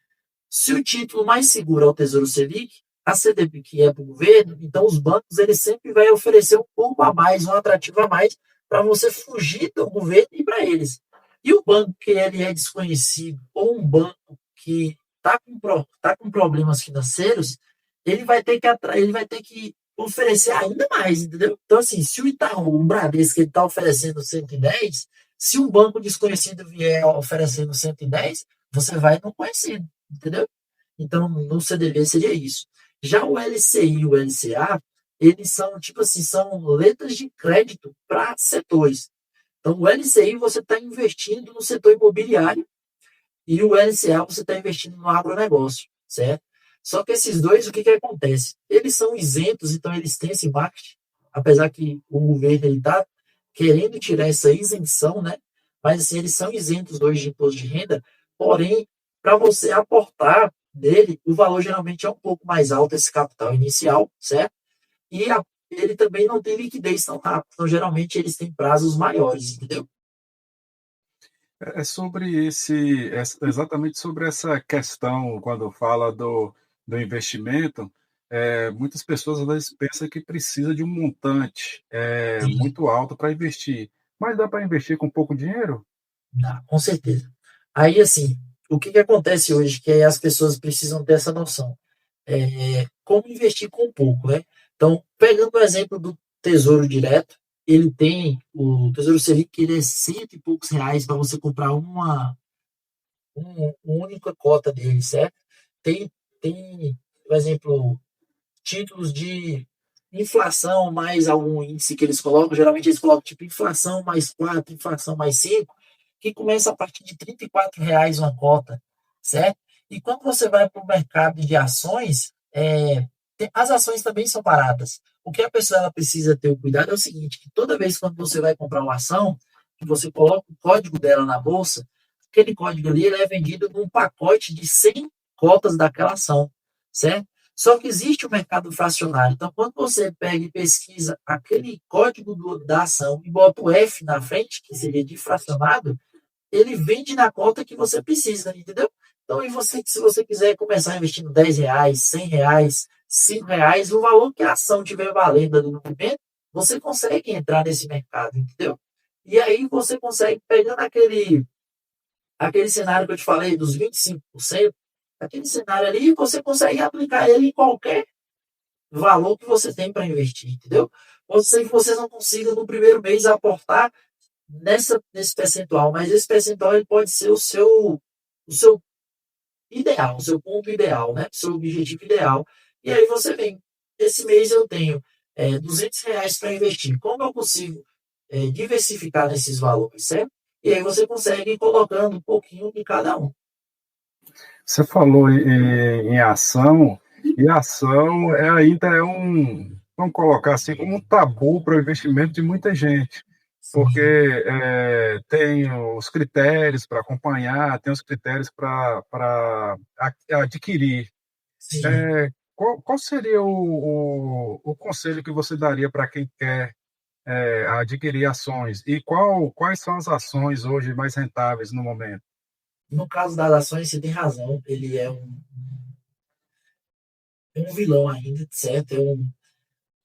se o título mais seguro é o Tesouro Selic, a CDB que é para o governo, então os bancos eles sempre vai oferecer um pouco a mais, um atrativo a mais, para você fugir do governo e para eles. E o banco que ele é desconhecido, ou um banco que tá com problemas financeiros, ele vai ter que oferecer ainda mais, entendeu? Então, assim, se o Itaú, o Bradesco, ele está oferecendo 110, se um banco desconhecido vier oferecendo 110, você vai não conhecendo, entendeu? Então, no CDB seria isso. Já o LCI e o LCA, eles são, tipo assim, são letras de crédito para setores. Então, o LCI você está investindo no setor imobiliário e o LCA você está investindo no agronegócio, certo? Só que esses dois, o que acontece? Eles são isentos, então eles têm esse marketing, apesar que o governo está querendo tirar essa isenção, né? Mas assim, eles são isentos dois de imposto de renda, porém, para você aportar nele, o valor geralmente é um pouco mais alto, esse capital inicial, certo? E ele também não tem liquidez tão rápido, então geralmente eles têm prazos maiores, entendeu? É sobre exatamente sobre essa questão, quando fala do investimento, muitas pessoas às vezes pensam que precisa de um montante Sim, muito alto para investir. Mas dá para investir com pouco dinheiro? dá, com certeza. Aí, assim, o que acontece hoje, que as pessoas precisam ter essa noção? Como investir com pouco, né? Então, pegando o exemplo do Tesouro Direto, ele tem o Tesouro Selic, que ele é cento e poucos reais para você comprar uma única cota dele, certo? Tem, por exemplo, títulos de inflação mais algum índice que eles colocam, geralmente eles colocam tipo inflação mais 4, inflação mais 5, que começa a partir de R$ 34 uma cota, certo? E quando você vai para o mercado de ações, as ações também são baratas. O que a pessoa ela precisa ter o cuidado é o seguinte, que toda vez quando você vai comprar uma ação, que você coloca o código dela na bolsa, aquele código ali ele é vendido num pacote de 100 cotas daquela ação, certo? Só que existe o mercado fracionário. Então, quando você pega e pesquisa aquele código da ação e bota o F na frente, que seria de fracionado, ele vende na conta que você precisa, entendeu? Então, e você, se você quiser começar investindo R$ 10, R$ 100, R$ 5, o valor que a ação tiver valendo ali no momento, você consegue entrar nesse mercado, entendeu? E aí você consegue, pegando aquele cenário que eu te falei, dos 25%, aquele cenário ali, você consegue aplicar ele em qualquer valor que você tem para investir, entendeu? Pode ser que você não consiga no primeiro mês aportar nesse percentual, mas esse percentual ele pode ser o seu ideal, o seu ponto ideal, né? O seu objetivo ideal. E aí você vem, esse mês eu tenho R$ 200 para investir. Como eu consigo diversificar nesses valores, certo? E aí você consegue ir colocando um pouquinho de cada um. Você falou em ação, e ação ainda vamos colocar assim, como um tabu para o investimento de muita gente, porque Sim, tem os critérios para acompanhar, tem os critérios para adquirir. sim. Qual seria o conselho que você daria para quem quer adquirir ações? E quais são as ações hoje mais rentáveis no momento? No caso das ações, você tem razão. Ele é um vilão ainda, certo?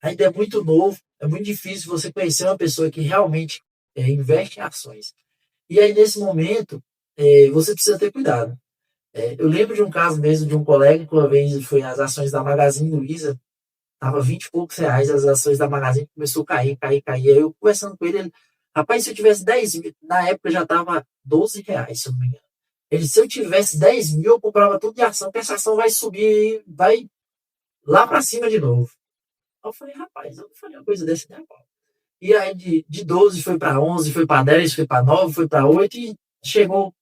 Ainda é muito novo. É muito difícil você conhecer uma pessoa que realmente investe em ações. E aí, nesse momento, você precisa ter cuidado. Eu lembro de um caso mesmo de um colega que uma vez foi às ações da Magazine Luiza. Tava 20 e poucos reais as ações da Magazine, começou a cair, cair, cair. Aí eu conversando com ele, rapaz, se eu tivesse 10 mil, na época já tava 12 reais, se eu não me engano. Ele, se eu tivesse 10 mil, eu comprava tudo de ação, que essa ação vai subir, vai lá para cima de novo. Aí eu falei, rapaz, eu não falei uma coisa dessa, né, Paulo? E aí de 12 foi para 11, foi para 10, foi para 9, foi para 8 e chegou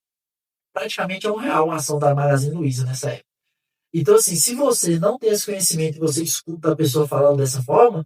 praticamente a R$ 1 uma ação da Magazine Luiza nessa época. Então, assim, se você não tem esse conhecimento e você escuta a pessoa falando dessa forma,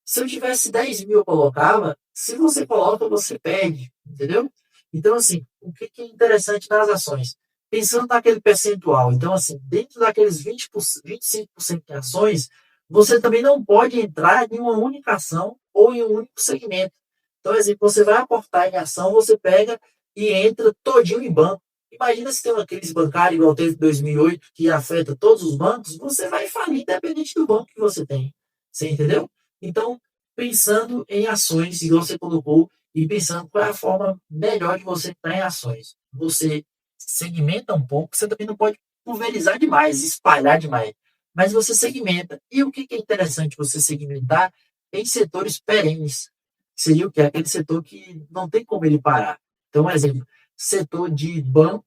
se eu tivesse 10 mil, eu colocava. Se você coloca, você perde, entendeu? Então, assim, o que é interessante nas ações? Pensando naquele percentual. Então, assim, dentro daqueles 25% de ações, você também não pode entrar em uma única ação ou em um único segmento. Então, exemplo, você vai aportar em ação, você pega e entra todinho em banco. Imagina se tem uma crise bancária igual teve em 2008, que afeta todos os bancos, você vai falir independente do banco que você tem. Você entendeu? Então, pensando em ações, igual você colocou, e pensando qual é a forma melhor de você estar em ações. Você segmenta um pouco, você também não pode pulverizar demais, espalhar demais, mas você segmenta. E o que é interessante você segmentar em setores perenes? Seria o que? Aquele setor que não tem como ele parar. Então, um exemplo, setor de banco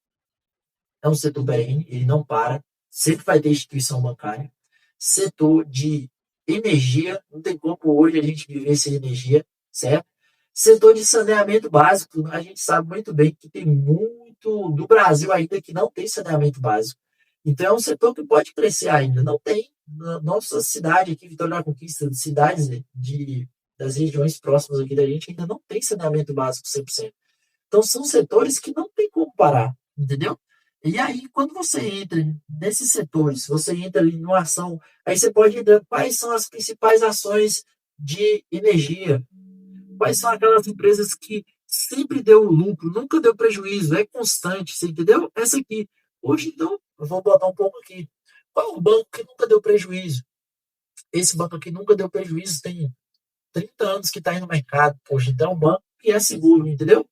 é um setor perene, ele não para, sempre vai ter instituição bancária. Setor de energia, não tem como hoje a gente viver sem energia, certo? Setor de saneamento básico, a gente sabe muito bem que tem muito do Brasil ainda que não tem saneamento básico. Então é um setor que pode crescer ainda. Não tem. Na nossa cidade aqui, Vitória da Conquista, cidades das regiões próximas aqui da gente, ainda não tem saneamento básico 100%. Então são setores que não tem como parar, entendeu? E aí, quando você entra nesses setores, você entra em uma ação, aí você pode entrar quais são as principais ações de energia, quais são aquelas empresas que sempre deu lucro, nunca deu prejuízo, é constante, você entendeu? Essa aqui. Hoje, então, eu vou botar um pouco aqui. Qual é o banco que nunca deu prejuízo? Esse banco aqui nunca deu prejuízo, tem 30 anos que está aí no mercado. Poxa, então é um banco que é seguro, entendeu?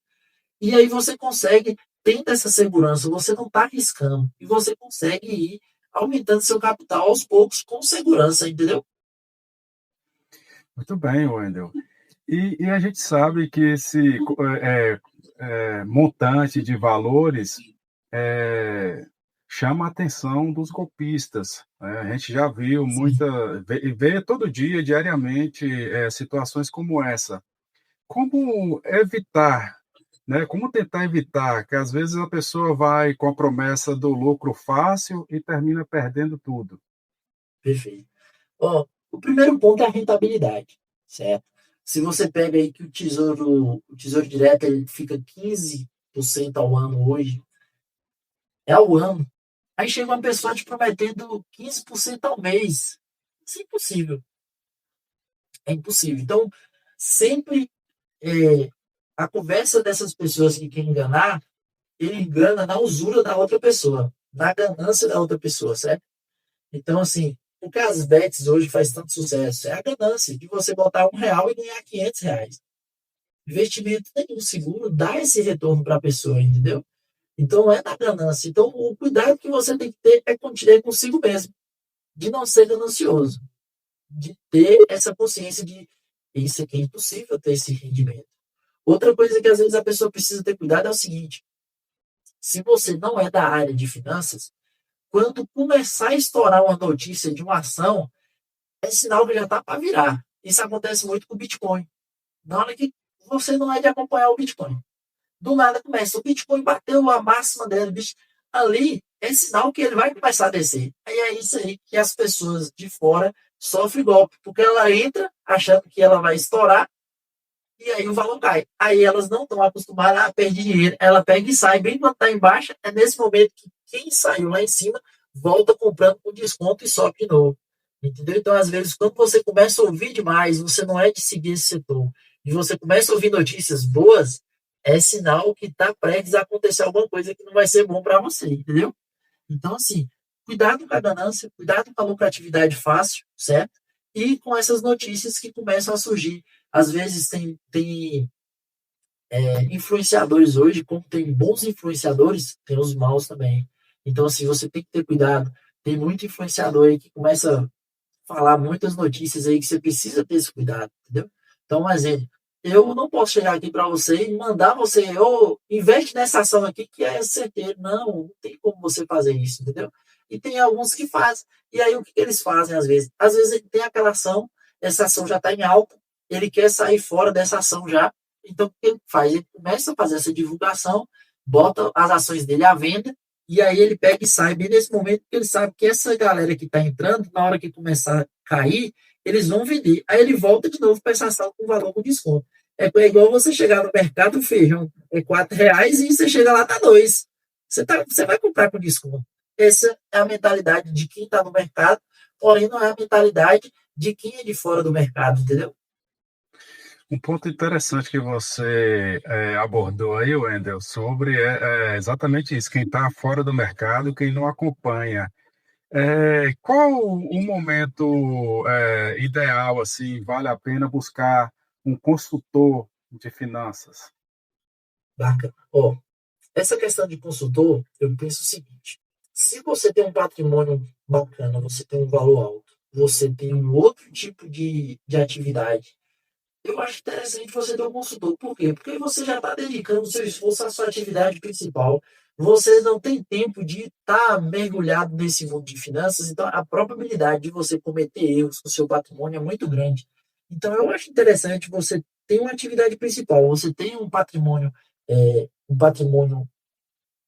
E aí você consegue, tendo essa segurança, você não está arriscando. E você consegue ir aumentando seu capital aos poucos com segurança, entendeu? Muito bem, Wendel. E a gente sabe que esse montante de valores chama a atenção dos golpistas, né? A gente já viu Sim, vê todo dia, diariamente, situações como essa. Como evitar, né? Como tentar evitar que às vezes a pessoa vai com a promessa do lucro fácil e termina perdendo tudo? perfeito. Ó, o primeiro ponto é a rentabilidade, certo? Se você pega aí que o tesouro direto ele fica 15% ao ano hoje, é ao ano. Aí chega uma pessoa te prometendo 15% ao mês. Isso é impossível. É impossível. Então, sempre é, a conversa dessas pessoas que querem enganar, ele engana na usura da outra pessoa, na ganância da outra pessoa, certo? Então, assim, o que as bets hoje faz tanto sucesso é a ganância de você botar R$ 1 e ganhar R$ 500. Investimento nenhum seguro dá esse retorno para a pessoa, entendeu? Então, é na ganância. Então, o cuidado que você tem que ter é consigo mesmo, de não ser ganancioso, de ter essa consciência de isso aqui é impossível ter esse rendimento. Outra coisa que às vezes a pessoa precisa ter cuidado é o seguinte: se você não é da área de finanças, quando começar a estourar uma notícia de uma ação, é sinal que já está para virar. Isso acontece muito com o Bitcoin. Na hora que você não é de acompanhar o Bitcoin, do nada começa. O Bitcoin bateu a máxima dele, bicho. Ali é sinal que ele vai começar a descer. Aí é isso aí que as pessoas de fora sofrem golpe, porque ela entra achando que ela vai estourar e aí o valor cai. Aí elas não estão acostumadas a perder dinheiro. Ela pega e sai bem quando está embaixo. É nesse momento que quem saiu lá em cima volta comprando com desconto e sobe de novo. Entendeu? Então, às vezes, quando você começa a ouvir demais, você não é de seguir esse setor, e você começa a ouvir notícias boas, é sinal que está prestes a acontecer alguma coisa que não vai ser bom para você, entendeu? Então, assim, cuidado com a ganância, cuidado com a lucratividade fácil, certo? E com essas notícias que começam a surgir. Às vezes tem influenciadores hoje, como tem bons influenciadores, tem os maus também. Então, assim, você tem que ter cuidado. Tem muito influenciador aí que começa a falar muitas notícias aí que você precisa ter esse cuidado, entendeu? Então, um exemplo, eu não posso chegar aqui para você e mandar você, ou investe nessa ação aqui que é certeiro. Não, não tem como você fazer isso, entendeu? E tem alguns que fazem. E aí, o que eles fazem às vezes? Às vezes ele tem aquela ação, essa ação já está em alta, ele quer sair fora dessa ação já. Então, o que ele faz? Ele começa a fazer essa divulgação, bota as ações dele à venda, e aí ele pega e sai bem nesse momento, porque ele sabe que essa galera que está entrando, na hora que começar a cair, eles vão vender. Aí ele volta de novo para essa ação com valor com desconto. É igual você chegar no mercado, o feijão é R$ 4 e você chega lá, tá 2. Você vai comprar com desconto. Essa é a mentalidade de quem está no mercado, porém não é a mentalidade de quem é de fora do mercado, entendeu? Um ponto interessante que você abordou aí, Wendel, sobre exatamente isso, quem está fora do mercado, quem não acompanha. Qual o momento ideal, assim, vale a pena buscar um consultor de finanças? Bacana. Ó, essa questão de consultor, eu penso o seguinte: se você tem um patrimônio bacana, você tem um valor alto, você tem um outro tipo de atividade, eu acho interessante você ter um consultor. Por quê? Porque você já está dedicando o seu esforço à sua atividade principal. Você não tem tempo de estar mergulhado nesse mundo de finanças, então a probabilidade de você cometer erros com o seu patrimônio é muito grande. Então eu acho interessante você ter uma atividade principal, você tem um patrimônio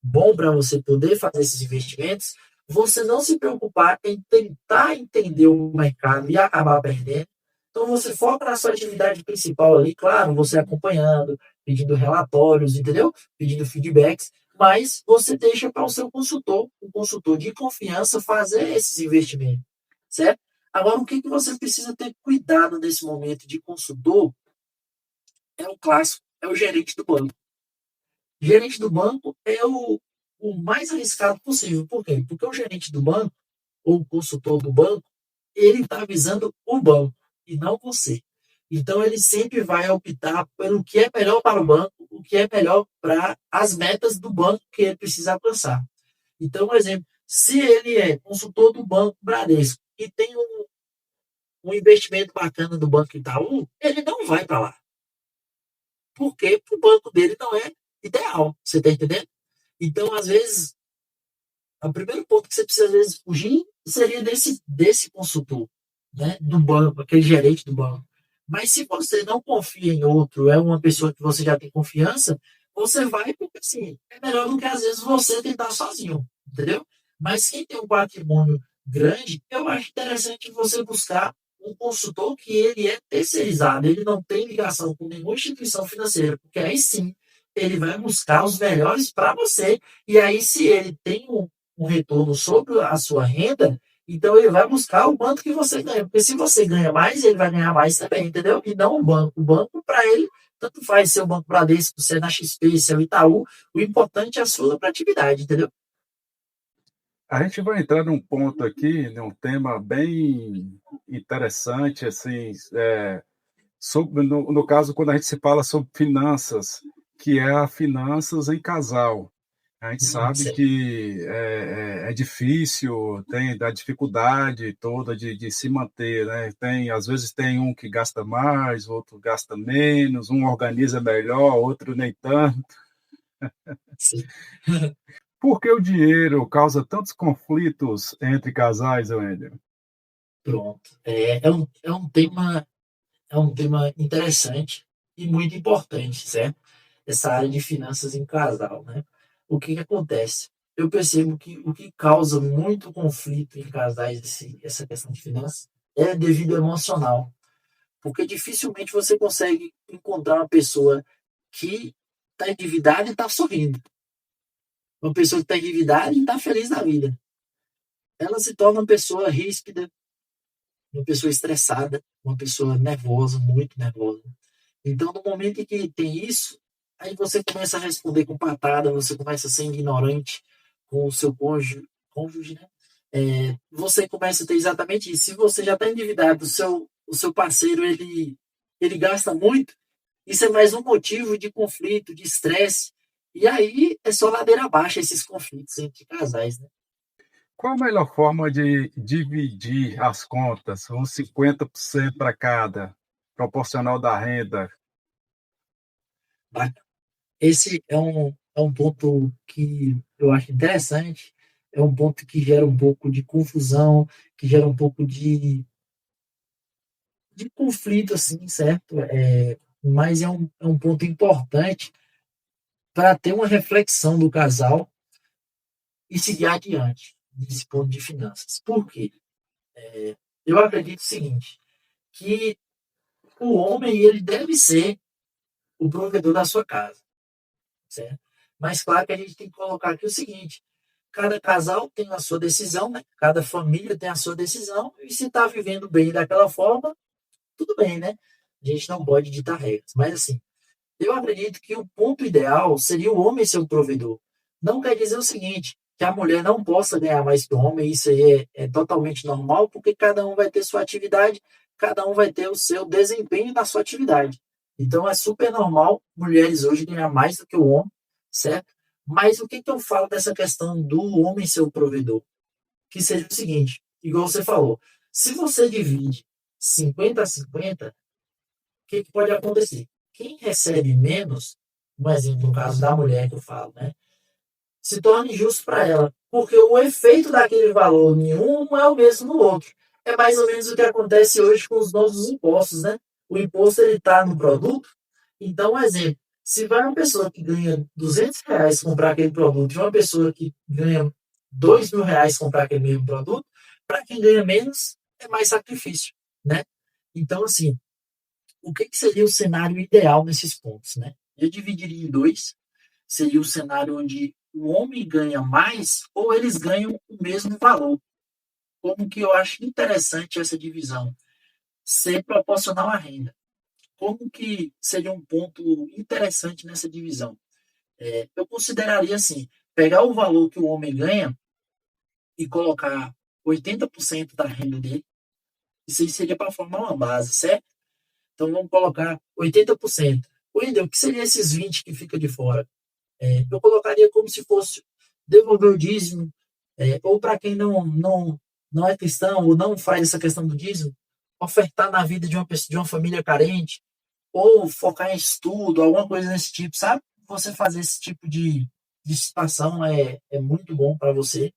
bom para você poder fazer esses investimentos, você não se preocupar em tentar entender o mercado e acabar perdendo. Então, você foca na sua atividade principal ali, claro, você acompanhando, pedindo relatórios, entendeu? Pedindo feedbacks, mas você deixa para o seu consultor, um consultor de confiança, fazer esses investimentos, certo? Agora, o que, que você precisa ter cuidado nesse momento de consultor é o clássico, é o gerente do banco. Gerente do banco é o mais arriscado possível. Por quê? Porque o gerente do banco, ou o consultor do banco, ele está visando o banco e não você. Então, ele sempre vai optar pelo que é melhor para o banco, o que é melhor para as metas do banco que ele precisa alcançar. Então, por exemplo, se ele é consultor do Banco Bradesco e tem um investimento bacana do Banco Itaú, ele não vai para lá. Porque o banco dele não é ideal. Você está entendendo? Então, às vezes, o primeiro ponto que você precisa, às vezes, fugir seria desse consultor, né, do banco, aquele gerente do banco. Mas se você não confia em outro, é uma pessoa que você já tem confiança, você vai porque, assim, é melhor do que, às vezes, você tentar sozinho, entendeu? Mas quem tem um patrimônio grande, eu acho interessante você buscar um consultor que ele é terceirizado, ele não tem ligação com nenhuma instituição financeira, porque aí sim, ele vai buscar os melhores para você, e aí se ele tem um retorno sobre a sua renda, então ele vai buscar o quanto que você ganha. Porque se você ganha mais, ele vai ganhar mais também, entendeu? E não o banco. O banco, para ele, tanto faz ser o Banco Bradesco, ser na XP, ser o Itaú, o importante é a sua lucratividade, entendeu? A gente vai entrar num ponto aqui, num tema bem interessante, assim, no caso, quando a gente se fala sobre finanças, que é a finanças em casal. A gente sabe Certo. que é difícil, tem a dificuldade toda de se manter, né? Às vezes tem um que gasta mais, outro gasta menos, um organiza melhor, outro nem tanto. Sim. Por que o dinheiro causa tantos conflitos entre casais, Wendel? Pronto. É um tema interessante e muito importante, certo? Essa área de finanças em casal, né? O que que acontece? Eu percebo que o que causa muito conflito em casais, essa questão de finanças, é devido ao emocional. Porque dificilmente você consegue encontrar uma pessoa que está endividada e está sorrindo. Uma pessoa que está endividada e está feliz na vida. Ela se torna uma pessoa ríspida, uma pessoa estressada, uma pessoa nervosa, muito nervosa. Então, no momento em que tem isso, aí você começa a responder com patada, você começa a ser ignorante com o seu cônjuge, né? Você começa a ter exatamente isso. Se você já está endividado, o seu parceiro ele gasta muito, isso é mais um motivo de conflito, de estresse. E aí é só ladeira abaixo esses conflitos entre casais, né? Qual a melhor forma de dividir as contas? Uns 50% para cada, proporcional da renda. Esse é um ponto que eu acho interessante, é um ponto que gera um pouco de confusão, que gera um pouco de conflito, assim, certo? Mas é um ponto importante para ter uma reflexão do casal e seguir adiante desse ponto de finanças. Por quê? Eu acredito o seguinte, que o homem ele deve ser o provedor da sua casa, certo? Mas claro que a gente tem que colocar aqui o seguinte, cada casal tem a sua decisão, né? Cada família tem a sua decisão, e se está vivendo bem daquela forma, tudo bem, né? A gente não pode ditar regras. Mas assim, eu acredito que o ponto ideal seria o homem ser o provedor. Não quer dizer o seguinte, que a mulher não possa ganhar mais que o homem, isso aí é totalmente normal, porque cada um vai ter sua atividade, cada um vai ter o seu desempenho na sua atividade. Então é super normal mulheres hoje ganhar mais do que o homem, certo? Mas o que, que eu falo dessa questão do homem ser o provedor? Que seja o seguinte, igual você falou, se você divide 50 a 50, o que, que pode acontecer? Quem recebe menos, um exemplo, no caso da mulher que eu falo, né? Se torna injusto para ela, porque o efeito daquele valor em um não é o mesmo no outro. É mais ou menos o que acontece hoje com os novos impostos, né? O imposto ele está no produto, então, um exemplo, se vai uma pessoa que ganha R$ 200 comprar aquele produto e uma pessoa que ganha R$ 2.000 comprar aquele mesmo produto, para quem ganha menos é mais sacrifício, né? Então, assim, o que, que seria o cenário ideal nesses pontos, né? Eu dividiria em dois. Seria o cenário onde o homem ganha mais ou eles ganham o mesmo valor. Como que eu acho interessante essa divisão? Ser proporcional à renda. Como que seria um ponto interessante nessa divisão? Eu consideraria assim, pegar o valor que o homem ganha e colocar 80% da renda dele. Isso aí seria para formar uma base, certo? Então vamos colocar 80%. Wendel, o que seria esses 20 que fica de fora? Eu colocaria como se fosse devolver o dízimo, ou para quem não é cristão ou não faz essa questão do dízimo, ofertar na vida de uma pessoa, de uma família carente, ou focar em estudo, alguma coisa desse tipo, sabe? Você fazer esse tipo de situação é muito bom para você.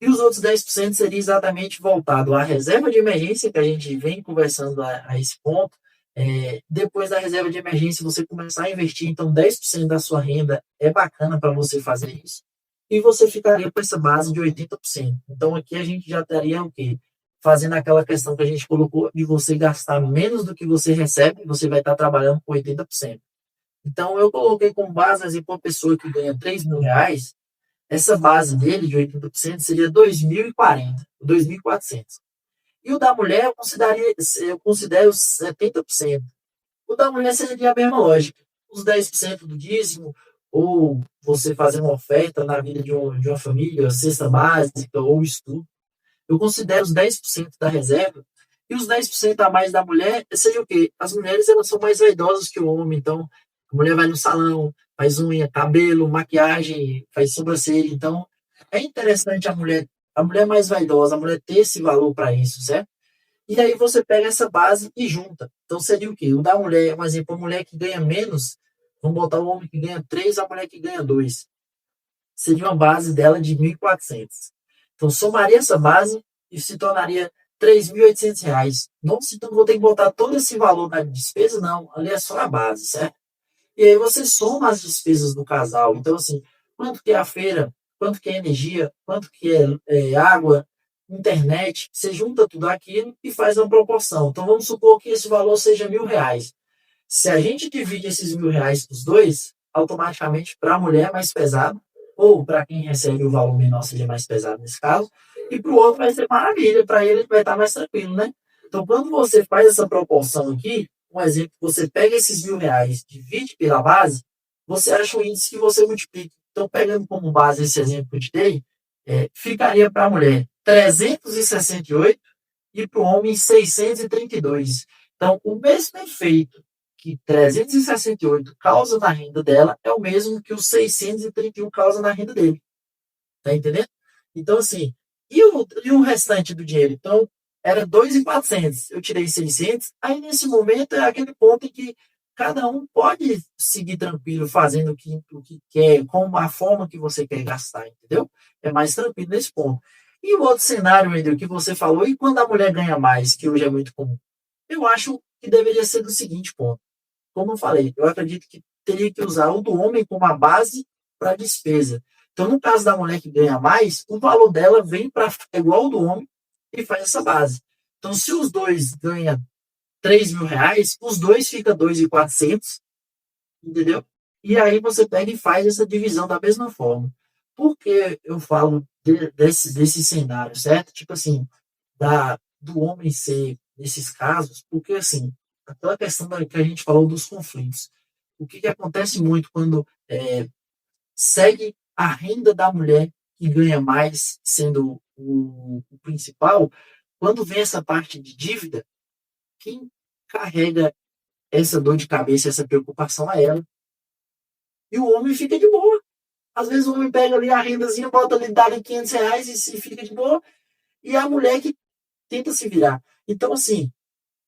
E os outros 10% seria exatamente voltado à reserva de emergência, que a gente vem conversando a esse ponto. Depois da reserva de emergência, você começar a investir, então 10% da sua renda é bacana para você fazer isso. E você ficaria com essa base de 80%. Então aqui a gente já estaria o quê? Fazendo aquela questão que a gente colocou de você gastar menos do que você recebe, você vai estar trabalhando com 80%. Então eu coloquei como base, exemplo, uma pessoa que ganha R$ 3.000, essa base dele de 80% seria 2.040, 2.400. E o da mulher eu considero 70%. O da mulher seria a mesma lógica. Os 10% do dízimo, ou você fazer uma oferta na vida de uma família, cesta básica ou estudo. Eu considero os 10% da reserva. E os 10% a mais da mulher, seja o quê? As mulheres elas são mais vaidosas que o homem. Então, a mulher vai no salão, faz unha, cabelo, maquiagem, faz sobrancelha. Então, é interessante a mulher mais vaidosa, a mulher ter esse valor para isso, certo? E aí você pega essa base e junta. Então seria o quê? O da mulher, um exemplo, a mulher que ganha menos, vamos botar o homem que ganha 3, a mulher que ganha 2. Seria uma base dela de 1.400. Então somaria essa base e se tornaria R$ 3.800. Não, então vou ter que botar todo esse valor na despesa, não. Ali é só a base, certo? E aí você soma as despesas do casal. Então, assim, quanto que é a feira, quanto que é energia, quanto que é água, internet, você junta tudo aquilo e faz uma proporção. Então, vamos supor que esse valor seja R$ 1.000. Se a gente divide esses R$ 1.000 para os dois, automaticamente para a mulher é mais pesado, ou para quem recebe o valor menor seria mais pesado nesse caso, e para o outro vai ser maravilha, para ele vai estar mais tranquilo, né? Então, quando você faz essa proporção aqui, um exemplo, você pega esses R$ 1.000, divide pela base, você acha o índice que você multiplica. Então, pegando como base esse exemplo que eu te dei, ficaria para a mulher 368 e para o homem 632. Então, o mesmo efeito que 368 causa na renda dela é o mesmo que o 631 causa na renda dele. Tá entendendo? Então, assim, E o restante do dinheiro? Então, era 2.400. Eu tirei 600. Aí, nesse momento, é aquele ponto em que cada um pode seguir tranquilo, fazendo o que quer, com a forma que você quer gastar, entendeu? É mais tranquilo nesse ponto. E o outro cenário, Wendel, que você falou, e quando a mulher ganha mais, que hoje é muito comum? Eu acho que deveria ser do seguinte ponto. Como eu falei, eu acredito que teria que usar o do homem como a base para a despesa. Então, no caso da mulher que ganha mais, o valor dela vem para igual ao do homem e faz essa base. Então, se os dois ganham R$ 3.000, os dois fica 2.400, entendeu? E aí você pega e faz essa divisão da mesma forma. Por que eu falo desse cenário, certo? Tipo assim, do homem ser, nesses casos, porque assim, aquela questão que a gente falou dos conflitos. O que acontece muito quando segue a renda da mulher que ganha mais, sendo o principal, quando vem essa parte de dívida, quem carrega essa dor de cabeça, essa preocupação é ela. E o homem fica de boa. Às vezes o homem pega ali a rendazinha, bota ali, dá ali R$ 500 e se fica de boa. E a mulher que tenta se virar. Então, assim,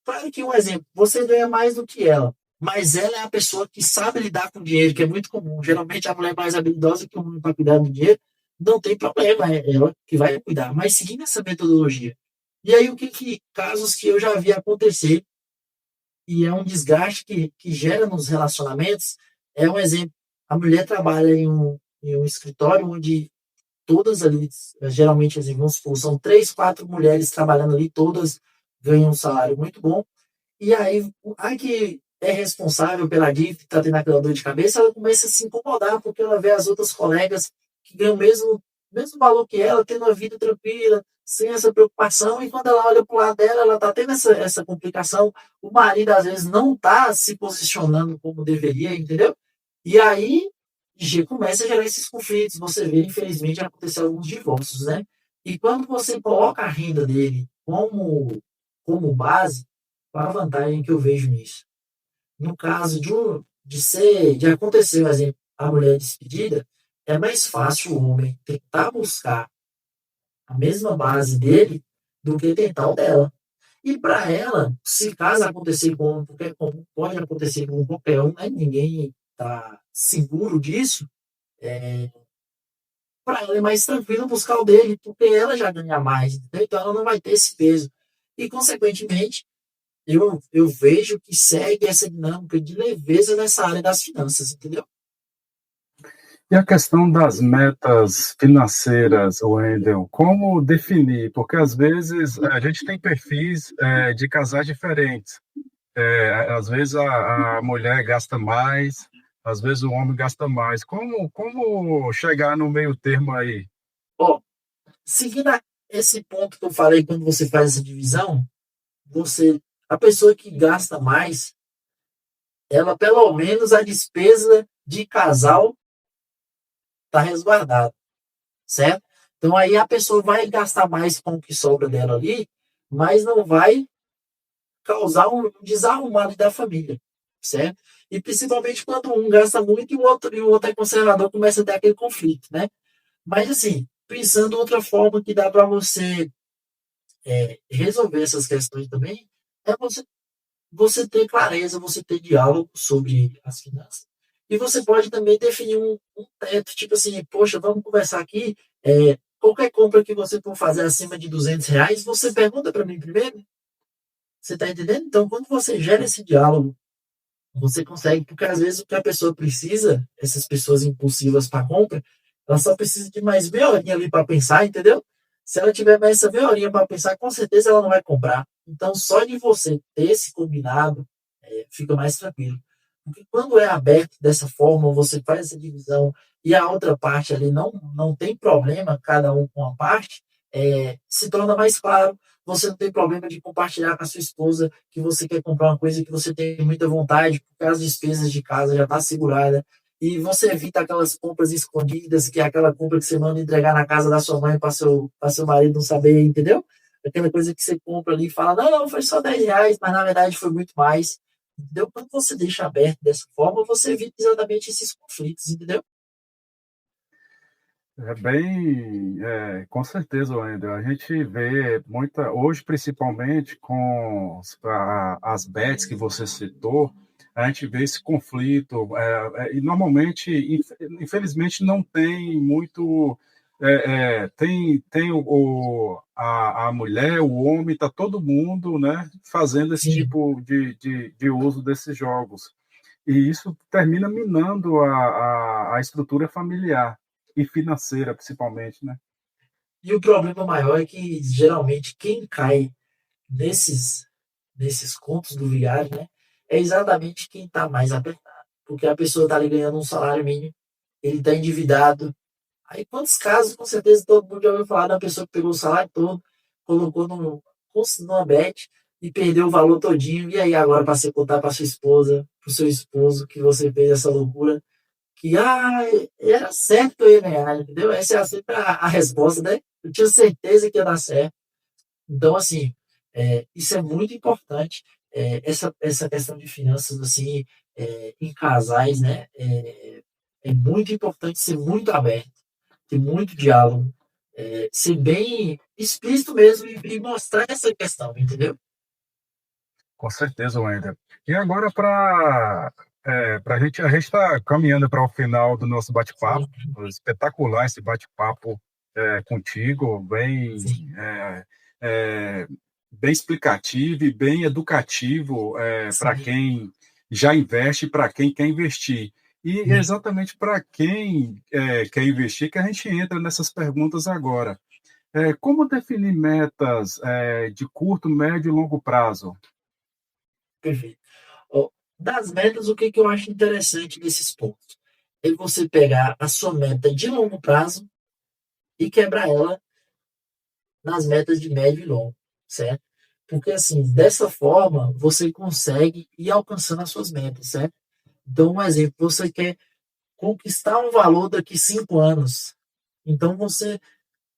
claro que um exemplo, você ganha mais do que ela, mas ela é a pessoa que sabe lidar com dinheiro, que é muito comum. Geralmente a mulher mais habilidosa que o homem para cuidar do dinheiro, não tem problema, é ela que vai cuidar, mas seguindo essa metodologia. E aí, casos que eu já vi acontecer, e é um desgaste que gera nos relacionamentos, é um exemplo. A mulher trabalha em um escritório onde todas ali, geralmente, assim, vamos supor, são 3, 4 mulheres trabalhando ali, todas ganham um salário muito bom. E aí, a que é responsável pela dívida, está tendo aquela dor de cabeça, ela começa a se incomodar, porque ela vê as outras colegas que ganham o mesmo valor que ela, tendo uma vida tranquila, sem essa preocupação, e quando ela olha para o lado dela, ela está tendo essa complicação. O marido, às vezes, não está se posicionando como deveria, entendeu? E aí, começa a gerar esses conflitos. Você vê, infelizmente, acontecer alguns divórcios, né? E quando você coloca a renda dele como base, qual a vantagem que eu vejo nisso? No caso de acontecer, por exemplo, a mulher despedida, é mais fácil o homem tentar buscar a mesma base dele do que tentar o dela. E para ela, se caso acontecer com qualquer, como pode acontecer com qualquer um, né? Ninguém está seguro disso. Para ela é mais tranquilo buscar o dele, porque ela já ganha mais, entendeu? Então ela não vai ter esse peso. E, consequentemente, eu vejo que segue essa dinâmica de leveza nessa área das finanças, entendeu? E a questão das metas financeiras, Wendel, como definir? Porque às vezes a gente tem perfis de casais diferentes. Às vezes a mulher gasta mais, às vezes o homem gasta mais. Como chegar no meio termo aí? Ó, seguindo esse ponto que eu falei, quando você faz essa divisão, a pessoa que gasta mais, ela pelo menos a despesa de casal está resguardada, certo? Então aí a pessoa vai gastar mais com o que sobra dela ali, mas não vai causar um desarrumado da família, certo? E principalmente quando um gasta muito e o outro é conservador, começa a ter aquele conflito, né? Mas assim, pensando outra forma que dá para você resolver essas questões também, é você ter clareza, você ter diálogo sobre as finanças. E você pode também definir um teto, tipo assim, poxa, vamos conversar aqui, qualquer compra que você for fazer acima de R$ 200, você pergunta para mim primeiro. Você está entendendo? Então, quando você gera esse diálogo, você consegue, porque às vezes o que a pessoa precisa, essas pessoas impulsivas para compra, ela só precisa de mais meia horinha ali para pensar, entendeu? Se ela tiver mais essa meia horinha para pensar, com certeza ela não vai comprar. Então, só de você ter esse combinado, fica mais tranquilo. Porque quando é aberto dessa forma, você faz essa divisão e a outra parte ali não tem problema, cada um com a parte, se torna mais claro. Você não tem problema de compartilhar com a sua esposa que você quer comprar uma coisa que você tem muita vontade, porque as despesas de casa já estão seguradas. E você evita aquelas compras escondidas, que é aquela compra que você manda entregar na casa da sua mãe para seu marido não saber, entendeu? Aquela coisa que você compra ali e fala, não, não, foi só R$ 10, mas na verdade foi muito mais. Entendeu? Quando você deixa aberto dessa forma, você evita exatamente esses conflitos, entendeu? É bem, com certeza, Wendel. A gente vê muita, hoje principalmente com as bets que você citou, a gente vê esse conflito, e normalmente, infelizmente, não tem muito, tem a mulher, o homem, está todo mundo, né, fazendo esse Sim. tipo de uso desses jogos. E isso termina minando a estrutura familiar e financeira, principalmente, né? E o problema maior é que, geralmente, quem cai nesses, nesses contos do vigário, né, é exatamente quem está mais apertado. Porque a pessoa está ali ganhando um salário mínimo, ele está endividado. Aí, quantos casos, com certeza, todo mundo já ouviu falar da pessoa que pegou o salário todo, colocou numa bet e perdeu o valor todinho. E aí, agora, para você contar para sua esposa, para o seu esposo, que você fez essa loucura, que era certo que eu ia ganhar, entendeu? Essa é sempre a resposta, né? Eu tinha certeza que ia dar certo. Então, assim, isso é muito importante, essa questão de finanças, assim, em casais, né? É muito importante ser muito aberto, ter muito diálogo, ser bem explícito mesmo e mostrar essa questão, entendeu? Com certeza, Wender. E agora, para a gente está caminhando para o final do nosso bate-papo. Sim, Espetacular esse bate-papo contigo, sim, é, bem explicativo e bem educativo para sim, quem já investe e para quem quer investir. E é sim. exatamente para quem quer investir que a gente entra nessas perguntas agora. Como definir metas de curto, médio e longo prazo? Perfeito. Ó, das metas, o que, que eu acho interessante nesses pontos? É você pegar a sua meta de longo prazo e quebrar ela nas metas de médio e longo, certo? Porque assim, dessa forma, você consegue ir alcançando as suas metas, certo? Então, um exemplo, você quer conquistar um valor daqui 5 anos. Então, você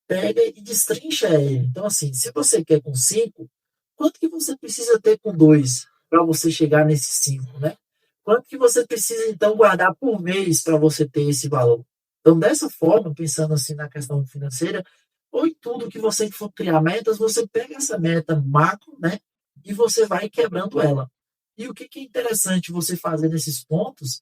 pega e destrincha ele. Então, assim, se você quer com 5, quanto que você precisa ter com 2 para você chegar nesses 5, né? Quanto que você precisa, então, guardar por mês para você ter esse valor? Então, dessa forma, pensando assim na questão financeira, ou em tudo que você for criar metas, você pega essa meta macro, né? E você vai quebrando ela. E o que, que é interessante você fazer nesses pontos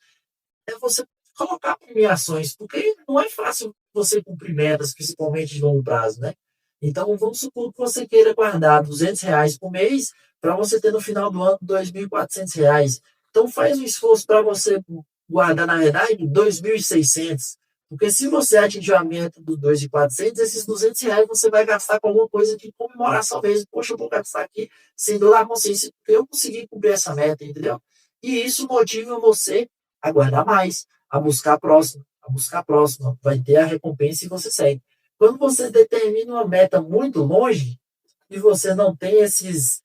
é você colocar premiações, porque não é fácil você cumprir metas, principalmente de longo prazo, né? Então, vamos supor que você queira guardar R$ 200 por mês para você ter no final do ano R$ 2.400. Então, faz um esforço para você guardar, na verdade, 2.600. Porque se você atingir a meta dos 2.400, esses R$ 200 você vai gastar com alguma coisa de comemoração mesmo. Poxa, eu vou gastar aqui sem dor na consciência, porque eu consegui cumprir essa meta, entendeu? E isso motiva você a guardar mais, a buscar a próxima, a buscar a próxima. Vai ter a recompensa e você segue. Quando você determina uma meta muito longe e você não tem esses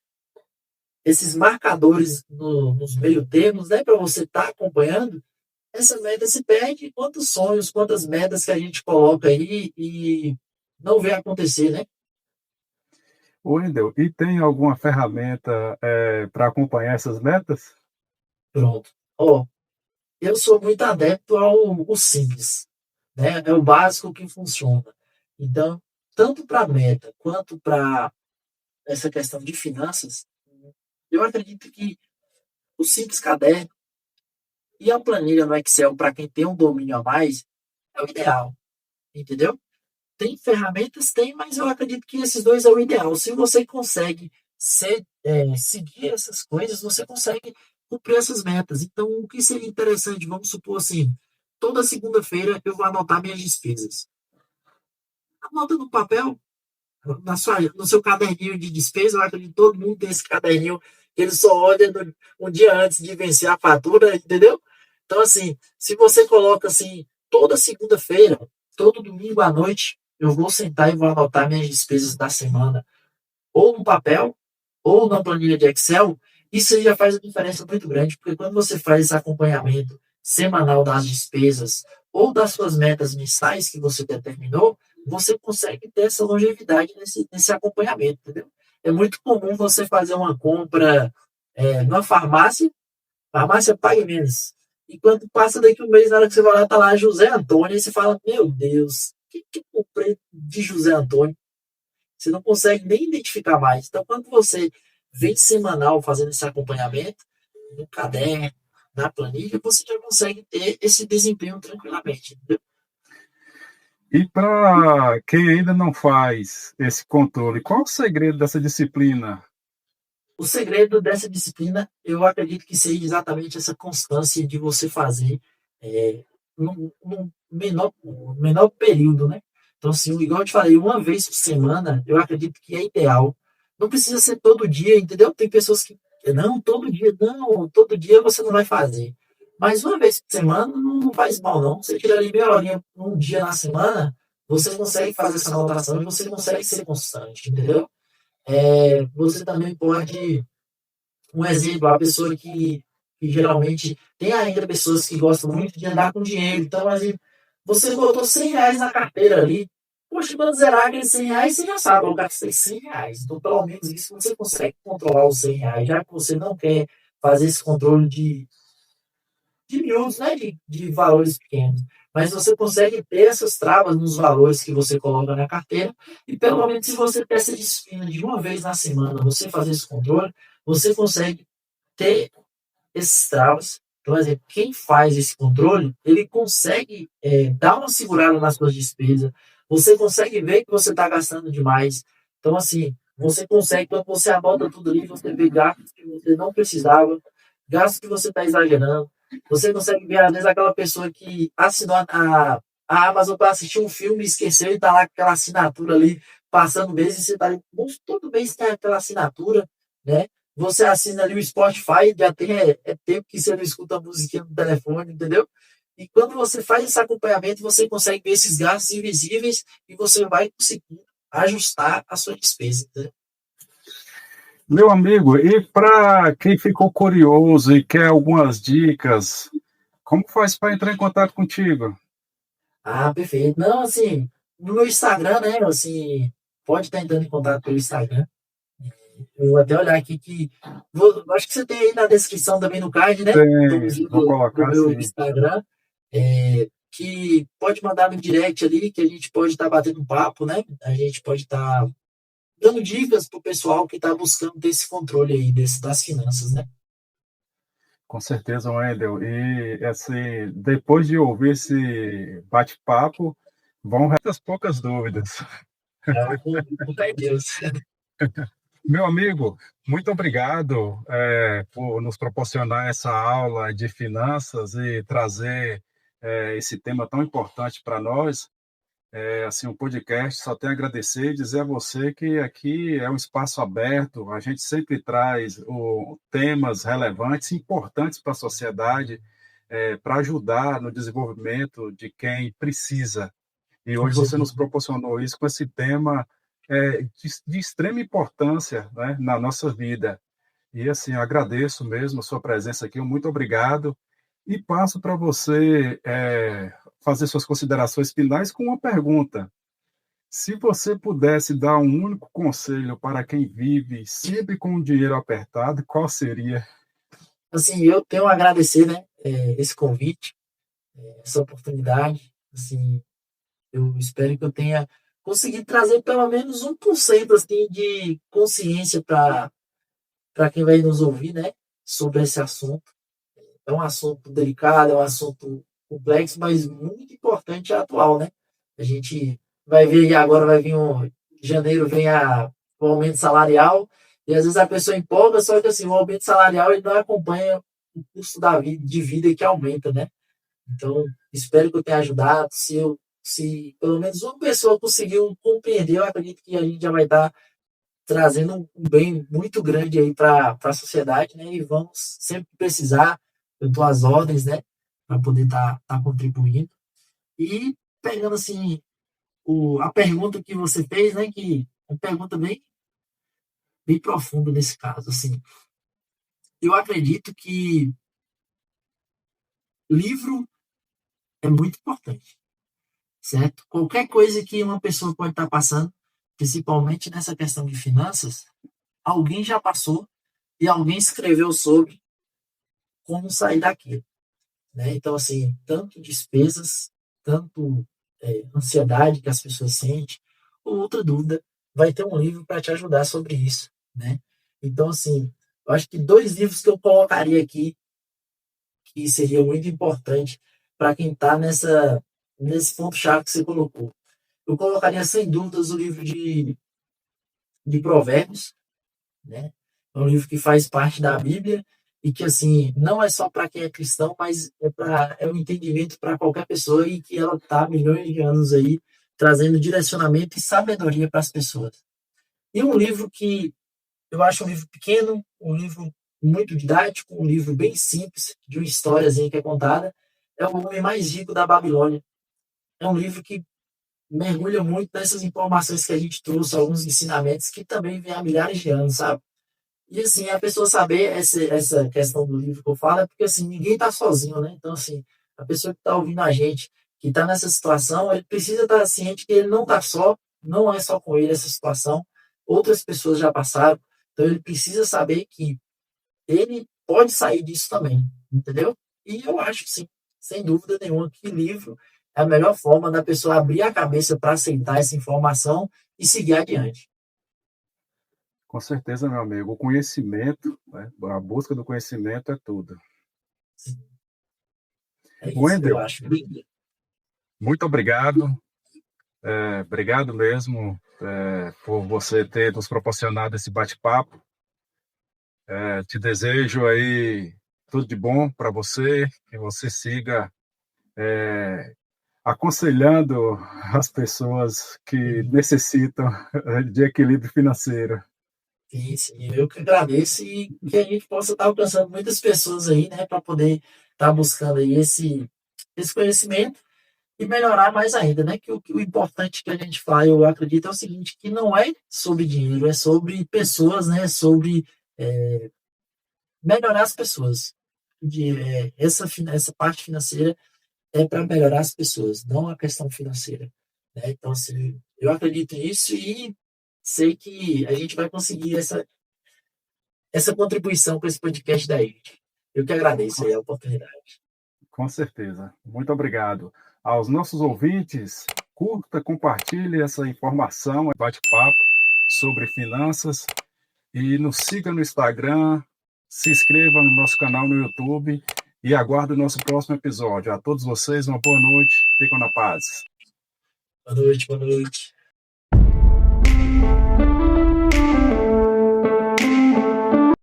marcadores nos meio termos, né, para você estar acompanhando, essa meta se perde. Quantos sonhos, quantas metas que a gente coloca aí e não vê acontecer, né? Wendel, e tem alguma ferramenta para acompanhar essas metas? Pronto. Ó, eu sou muito adepto ao simples, né? É o básico que funciona. Então, tanto para meta quanto para essa questão de finanças, eu acredito que o simples caderno e a planilha no Excel, para quem tem um domínio a mais, é o ideal, entendeu? Tem ferramentas? Tem, mas eu acredito que esses dois é o ideal. Se você consegue seguir essas coisas, você consegue cumprir essas metas. Então, o que seria interessante, vamos supor assim, toda segunda-feira eu vou anotar minhas despesas. Anota no papel, no seu caderninho de despesa, eu acredito que todo mundo tem esse caderninho que ele só olha um dia antes de vencer a fatura, entendeu? Então, assim, se você coloca assim, toda segunda-feira, todo domingo à noite, eu vou sentar e vou anotar minhas despesas da semana, ou no papel, ou na planilha de Excel, isso já faz uma diferença muito grande, porque quando você faz esse acompanhamento semanal das despesas ou das suas metas mensais que você determinou, você consegue ter essa longevidade nesse acompanhamento, entendeu? É muito comum você fazer uma compra numa farmácia, farmácia paga menos. E quando passa daqui um mês, na hora que você vai lá, tá lá José Antônio, e você fala, meu Deus, que eu comprei de José Antônio? Você não consegue nem identificar mais. Então, quando você vem semanal fazendo esse acompanhamento, no caderno, na planilha, você já consegue ter esse desempenho tranquilamente. Entendeu? E para quem ainda não faz esse controle, qual o segredo dessa disciplina? O segredo dessa disciplina, eu acredito que seja exatamente essa constância de você fazer num menor período, né? Então, assim, igual eu te falei, uma vez por semana, eu acredito que é ideal. Não precisa ser todo dia, entendeu? Tem pessoas que, não, todo dia você não vai fazer. Mas uma vez por semana não faz mal, não. Você tira ali meia horinha um dia na semana, você consegue fazer essa anotação e você consegue ser constante, entendeu? Você também pode, um exemplo, a pessoa que geralmente tem ainda pessoas que gostam muito de andar com dinheiro. Então, assim, você botou R$ 100 na carteira ali, poxa, quando zerar aqueles R$ 100, você já sabe, eu gastei R$ 100. Então, pelo menos isso você consegue controlar os R$ 100, já que você não quer fazer esse controle de miúdos, né, de valores pequenos. Mas você consegue ter essas travas nos valores que você coloca na carteira, e pelo menos se você ter essa disciplina de uma vez na semana, você fazer esse controle, você consegue ter esses travas. Por exemplo, quem faz esse controle, ele consegue dar uma segurada nas suas despesas, você consegue ver que você está gastando demais. Então, assim, você consegue, quando você anota tudo ali, você vê gastos que você não precisava, gastos que você está exagerando. Você consegue ver, às vezes, aquela pessoa que assinou a Amazon para assistir um filme e esqueceu e está lá com aquela assinatura ali, passando mês, e você está ali, todo mês tem aquela assinatura, né? Você assina ali o Spotify, já tem tempo que você não escuta a musiquinha no telefone, entendeu? E quando você faz esse acompanhamento, você consegue ver esses gastos invisíveis e você vai conseguir ajustar a sua despesa, entendeu? Meu amigo, e para quem ficou curioso e quer algumas dicas, como faz para entrar em contato contigo? Ah, perfeito. Não, assim, no meu Instagram, né, assim, pode estar entrando em contato pelo Instagram. Eu vou até olhar aqui acho que você tem aí na descrição também no card, né? Tem, vou Do colocar meu assim. Instagram. Que pode mandar no direct ali, que a gente pode estar batendo um papo, né? A gente pode estar dando dicas para o pessoal que está buscando ter esse controle aí das finanças, né? Com certeza, Wendel. E assim, depois de ouvir esse bate-papo, vão restar poucas dúvidas. Com fé em Deus. Meu amigo, muito obrigado por nos proporcionar essa aula de finanças e trazer esse tema tão importante para nós. Assim, o podcast só tem a agradecer e dizer a você que aqui é um espaço aberto, a gente sempre traz temas relevantes e importantes para a sociedade, para ajudar no desenvolvimento de quem precisa. E Com hoje você certeza. nos proporcionou isso com esse tema de extrema importância, né, na nossa vida. E assim, eu agradeço mesmo a sua presença aqui, muito obrigado. E passo para você fazer suas considerações finais com uma pergunta. Se você pudesse dar um único conselho para quem vive sempre com o dinheiro apertado, qual seria? Assim, eu tenho a agradecer, né? Esse convite, essa oportunidade. Assim, eu espero que eu tenha conseguido trazer pelo menos 1% assim, de consciência para quem vai nos ouvir, né? Sobre esse assunto. É um assunto delicado, é um assunto complexo, mas muito importante e atual, né? A gente vai ver agora, vai vir janeiro, vem o aumento salarial, e às vezes a pessoa empolga, só que assim, o aumento salarial ele não acompanha o custo de vida que aumenta, né? Então, espero que eu tenha ajudado. Se pelo menos uma pessoa conseguiu compreender, eu acredito que a gente já vai estar trazendo um bem muito grande aí para a sociedade, né? E vamos sempre precisar, eu estou às ordens, né? Para poder estar contribuindo. E pegando assim a pergunta que você fez, né? Que é uma pergunta bem profunda nesse caso, assim. Eu acredito que livro é muito importante, certo? Qualquer coisa que uma pessoa pode estar passando, principalmente nessa questão de finanças, alguém já passou e alguém escreveu sobre como sair daquilo, né? Então, assim, tanto despesas, tanto ansiedade que as pessoas sentem, ou outra dúvida, vai ter um livro para te ajudar sobre isso, né? Então, assim, eu acho que 2 livros que eu colocaria aqui, que seria muito importante para quem está nesse ponto-chave que você colocou. Eu colocaria, sem dúvidas, o livro de Provérbios, né? É um livro que faz parte da Bíblia e que, assim, não é só para quem é cristão, mas é um entendimento para qualquer pessoa e que ela está há milhões de anos aí trazendo direcionamento e sabedoria para as pessoas. E um livro que eu acho um livro pequeno, um livro muito didático, um livro bem simples, de uma historiazinha que é contada, é O Homem Mais Rico da Babilônia. É um livro que mergulha muito nessas informações que a gente trouxe, alguns ensinamentos que também vêm há milhares de anos, sabe? E assim, a pessoa saber essa questão do livro que eu falo é porque assim, ninguém está sozinho, né? Então, assim, a pessoa que está ouvindo a gente, que está nessa situação, ele precisa estar ciente que ele não está só, não é só com ele essa situação, outras pessoas já passaram, então ele precisa saber que ele pode sair disso também, entendeu? E eu acho, sim, sem dúvida nenhuma, que livro é a melhor forma da pessoa abrir a cabeça para aceitar essa informação e seguir adiante. Com certeza, meu amigo. O conhecimento, né, a busca do conhecimento é tudo. É isso, eu Wendel, acho. muito obrigado. Obrigado mesmo por você ter nos proporcionado esse bate-papo. Te desejo aí tudo de bom para você, que você siga aconselhando as pessoas que necessitam de equilíbrio financeiro. Sim, sim, eu que agradeço e que a gente possa estar alcançando muitas pessoas aí, né, para poder estar buscando aí esse conhecimento e melhorar mais ainda, né, que o importante que a gente fala, eu acredito, é o seguinte, que não é sobre dinheiro, é sobre pessoas, né, é sobre melhorar as pessoas. Essa parte financeira é para melhorar as pessoas, não a questão financeira, né? Então, assim, eu acredito nisso e sei que a gente vai conseguir essa contribuição com esse podcast da gente. Eu que agradeço Com, aí a oportunidade. com certeza. Muito obrigado. Aos nossos ouvintes, curta, compartilhe essa informação, bate-papo sobre finanças e nos siga no Instagram, se inscreva no nosso canal no YouTube e aguarde o nosso próximo episódio. A todos vocês, uma boa noite. Fiquem na paz. Boa noite, boa noite.